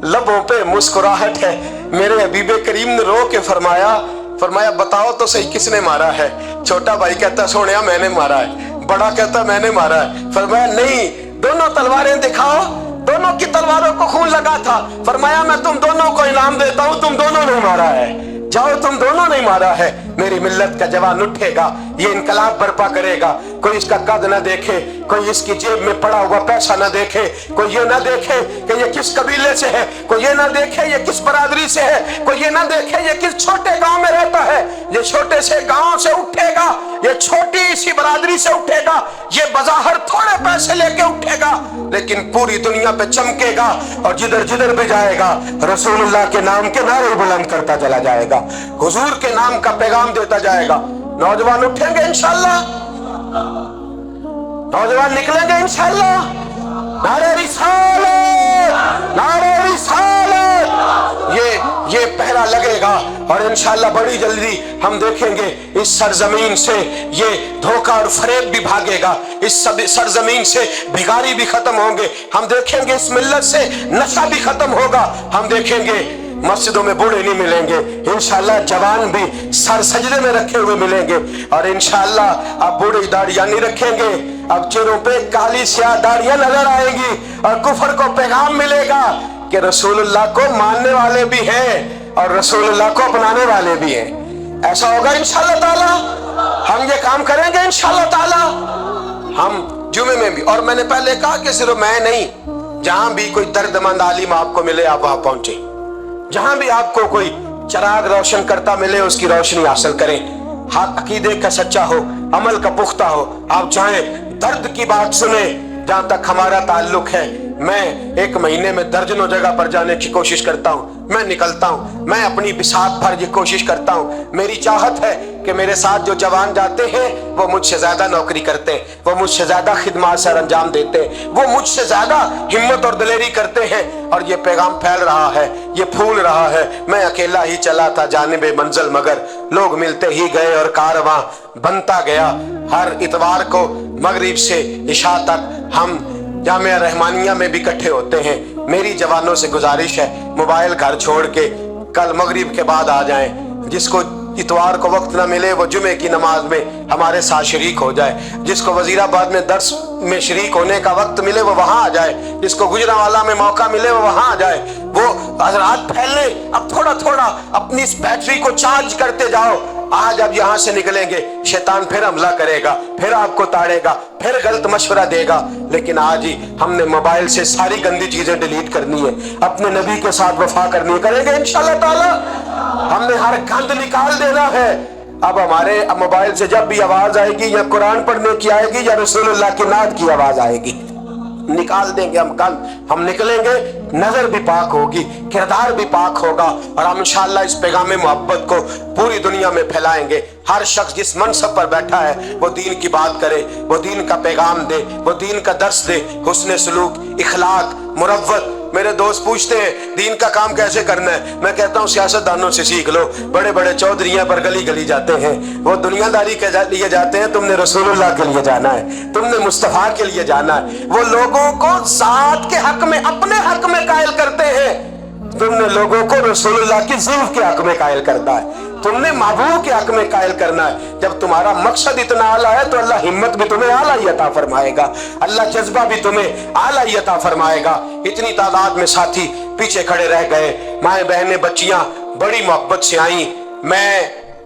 लबों पे मुस्कुराहट है। मेरे हबीबे करीम ने रो के फरमाया बताओ तो सही किसने मारा है? छोटा भाई कहता सोनिया मैंने मारा है, बड़ा कहता मैंने मारा है। फरमाया नहीं, दोनों तलवारें दिखाओ, दोनों की तलवारों को खून लगा था। फरमाया मैं तुम दोनों को इनाम देता हूं, तुम दोनों ने मारा है, जाओ तुम दोनों नहीं मारा है। मेरी मिल्लत का जवान उठेगा, ये इनकलाब बर्पा करेगा। कोई इसका कद ना देखे, कोई इसकी जेब में पड़ा हुआ पैसा ना देखे, कोई ये ना देखे कि ये किस कबीले से है, कोई ये ना देखे ये किस बरादरी से है, कोई ये ना देखे ये किस छोटे गांव में रहता है। ये छोटे से गांव से उठेगा, ये छोटी सी बरादरी से उठेगा, ये बज़ाहिर थोड़े पैसे लेके उठेगा, लेकिन पूरी दुनिया पे चमकेगा और जिधर जिधर भी जाएगा रसूलुल्लाह के नाम के नारे बुलंद करता चला जाएगा, हुजूर के नाम का पैगाम देता जाएगा। नौजवान उठेंगे इंशाअल्लाह, नौजवान निकलेंगे इंशाअल्लाह। नारे रिसालत, नारे रिसालत, ये पहरा लगेगा और इंशाअल्लाह बड़ी जल्दी हम देखेंगे इस सरजमीन से ये धोखा और फरेब भी भागेगा, इस सरजमीन से भिखारी भी खत्म होंगे। हम देखेंगे इस मिल्लत से नशा भी खत्म होगा। हम देखेंगे मस्जिदों में बूढ़े नहीं मिलेंगे, इंशाअल्लाह जवान भी सर सजदे में रखे हुए मिलेंगे। और इंशाअल्लाह अब बूढ़ी दाढ़ियां नहीं रखेंगे, अब चेहरों पे काली स्याह दाढ़ियां नजर आएंगी और कुफर को पैगाम मिलेगा कि रसूलुल्लाह को मानने वाले भी हैं और रसूलुल्लाह को अपनाने वाले भी हैं। ऐसा होगा इंशाअल्लाह ताला, हम ये काम करेंगे इंशाअल्लाह ताला। हम जुमे में भी, और मैंने पहले कहा कि सिर्फ मैं नहीं, जहां भी कोई दर्दमंद आलिम आपको मिले आप वहां पहुंचे, जहां भी आपको कोई चिराग रोशन करता मिले उसकी रोशनी हासिल करें। हक अकीदे का सच्चा हो, अमल का पुख्ता हो, आप चाहें दर्द की बात सुने। जहां तक हमारा ताल्लुक है, मैं एक महीने में दर्जनों जगह पर जाने की कोशिश करता हूं, मैं निकलता हूं, मैं अपनी बिसात भर ये कोशिश करता हूं। मेरी चाहत है कि मेरे साथ जो जवान जाते हैं वो मुझसे ज्यादा नौकरी करते हैं, वो मुझसे ज्यादा खिदमत सर अंजाम देते हैं, वो मुझसे ज्यादा हिम्मत और दिलेरी करते हैं। और ये पैगाम फैल रहा है, ये फूल रहा है। मैं अकेला ही चला था जानिबे मंजिल, मगर लोग मिलते ही गए और कारवां बनता गया। हर इतवार को मगरिब से इशा तक हम जामिया रहमानिया में भी इकट्ठे होते हैं। मेरी जवानों से गुजारिश है मोबाइल घर छोड़ के कल मगरिब के बाद आ जाएं। जिसको इतवार को वक्त ना मिले वो जुमे की नमाज में हमारे साथ शरीक हो जाए, जिसको वजीराबाद में दर्स में शरीक होने का वक्त मिले वो वहां आ जाए, जिसको गुजरांवाला में मौका मिले वो वहां आ जाए। वो हजरात फैलने, अब थोड़ा थोड़ा अपनी इस बैटरी को चार्ज करते जाओ। आज अब यहाँ से निकलेंगे शैतान फिर हमला करेगा, फिर आपको ताड़ेगा, फिर गलत मशवरा देगा, लेकिन आज ही हमने मोबाइल से सारी गंदी चीजें डिलीट करनी है, अपने नबी के साथ वफा करनी है, करेंगे इंशाल्लाह ताला। हमने हर गंद निकाल देना है। अब हमारे मोबाइल से जब भी आवाज आएगी या कुरान पढ़ने की आएगी या रसूलुल्लाह की नात की आवाज आएगी, निकाल देंगे हम कल। हम निकलेंगे, नजर भी पाक होगी, किरदार भी पाक होगा, और हम इंशाअल्लाह इस पैगाम मोहब्बत को पूरी दुनिया में फैलाएंगे। हर शख्स जिस मनसब पर बैठा है वो दीन की बात करे, वो दीन का पैगाम दे, वो दीन का दर्स दे, हुस्न सलूक, इखलाक, मुरव्वत। मेरे दोस्त पूछते हैं दीन का काम कैसे करना है, मैं कहता हूँ सियासतदानों से सीख लो। बड़े बड़े चौधरियां पर गली गली जाते हैं, वो दुनियादारी के लिए जाते हैं, तुमने रसूलुल्लाह के लिए जाना है, तुमने मुस्तफा के लिए जाना है। वो लोगों को जात के हक में, अपने हक में कायल करते हैं, तुमने लोगों को रसूलुल्लाह की ज़ुल्फ़ के हक में कायल करना है, तुमने महबूब के हक में कायल करना है। जब तुम्हारा मकसद इतना आला है तो अल्लाह हिम्मत भी तुम्हें आला ही अता फरमाएगा, अल्लाह जज्बा भी तुम्हें आला ही अता फरमाएगा। इतनी तादाद में साथी पीछे खड़े रह गए, माए बहनें बच्चियां बड़ी मोहब्बत से आई। मैं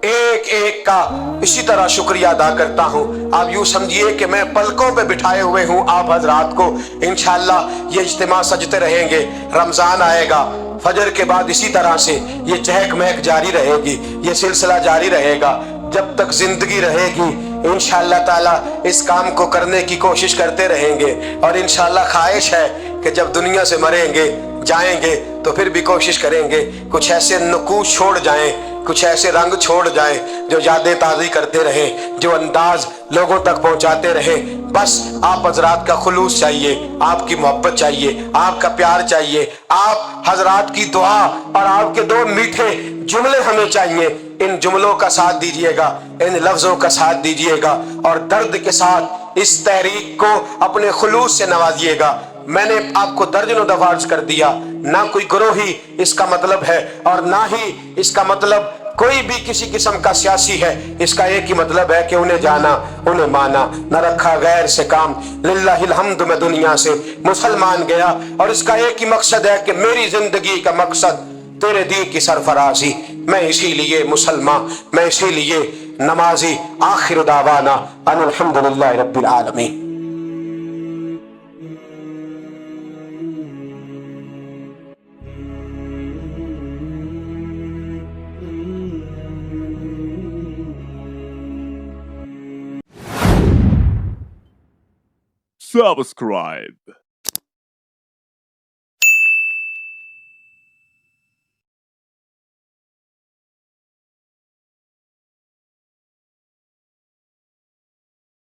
एक एक का इसी तरह शुक्रिया अदा करता हूँ। आप यूँ समझिए कि मैं पलकों पे बिठाए हुए हूँ आप हजरात को। इंशाअल्लाह ये इज्तिमा सजते रहेंगे, रमज़ान आएगा, फजर के बाद इसी तरह से ये चहक महक जारी रहेगी, ये सिलसिला जारी रहेगा जब तक जिंदगी रहेगी। इंशाअल्लाह ताला इस काम को करने की कोशिश करते रहेंगे, और इंशाअल्लाह ख्वाहिश है कि जब दुनिया से मरेंगे जाएंगे तो फिर भी कोशिश करेंगे कुछ ऐसे नकूश छोड़ जाएं, कुछ ऐसे रंग छोड़ जाएं जो यादें ताज़ी करते रहें, जो अंदाज लोगों तक पहुंचाते रहें। बस आप हजरात का खुलूस चाहिए, आपकी मोहब्बत चाहिए, आपका प्यार चाहिए, आप हजरात की दुआ और आपके दो मीठे जुमले हमें चाहिए। इन जुमलों का साथ दीजिएगा, इन लफ्जों का साथ दीजिएगा, और दर्द के साथ इस तहरीक को अपने खुलूस से नवाजिएगा। मैंने आपको दर्जनों दफा अर्ज कर दिया, ना कोई ग्रोही इसका मतलब है, और ना ही इसका मतलब कोई भी किसी किस्म का सियासी है। इसका एक ही मतलब है कि उन्हें जाना, उन्हें माना, न रखा गैर से काम। लिल्लाहिल हम्द में दुनिया से मुसलमान गया, और इसका एक ही मकसद है कि मेरी जिंदगी का मकसद तेरे दीन की सरफराजी। मैं इसीलिए मुसलमान, मैं इसीलिए नमाजी। आखिर दावाना अनिल हम्दुलिल्लाहि रब्बिल आलमीन। Subscribe.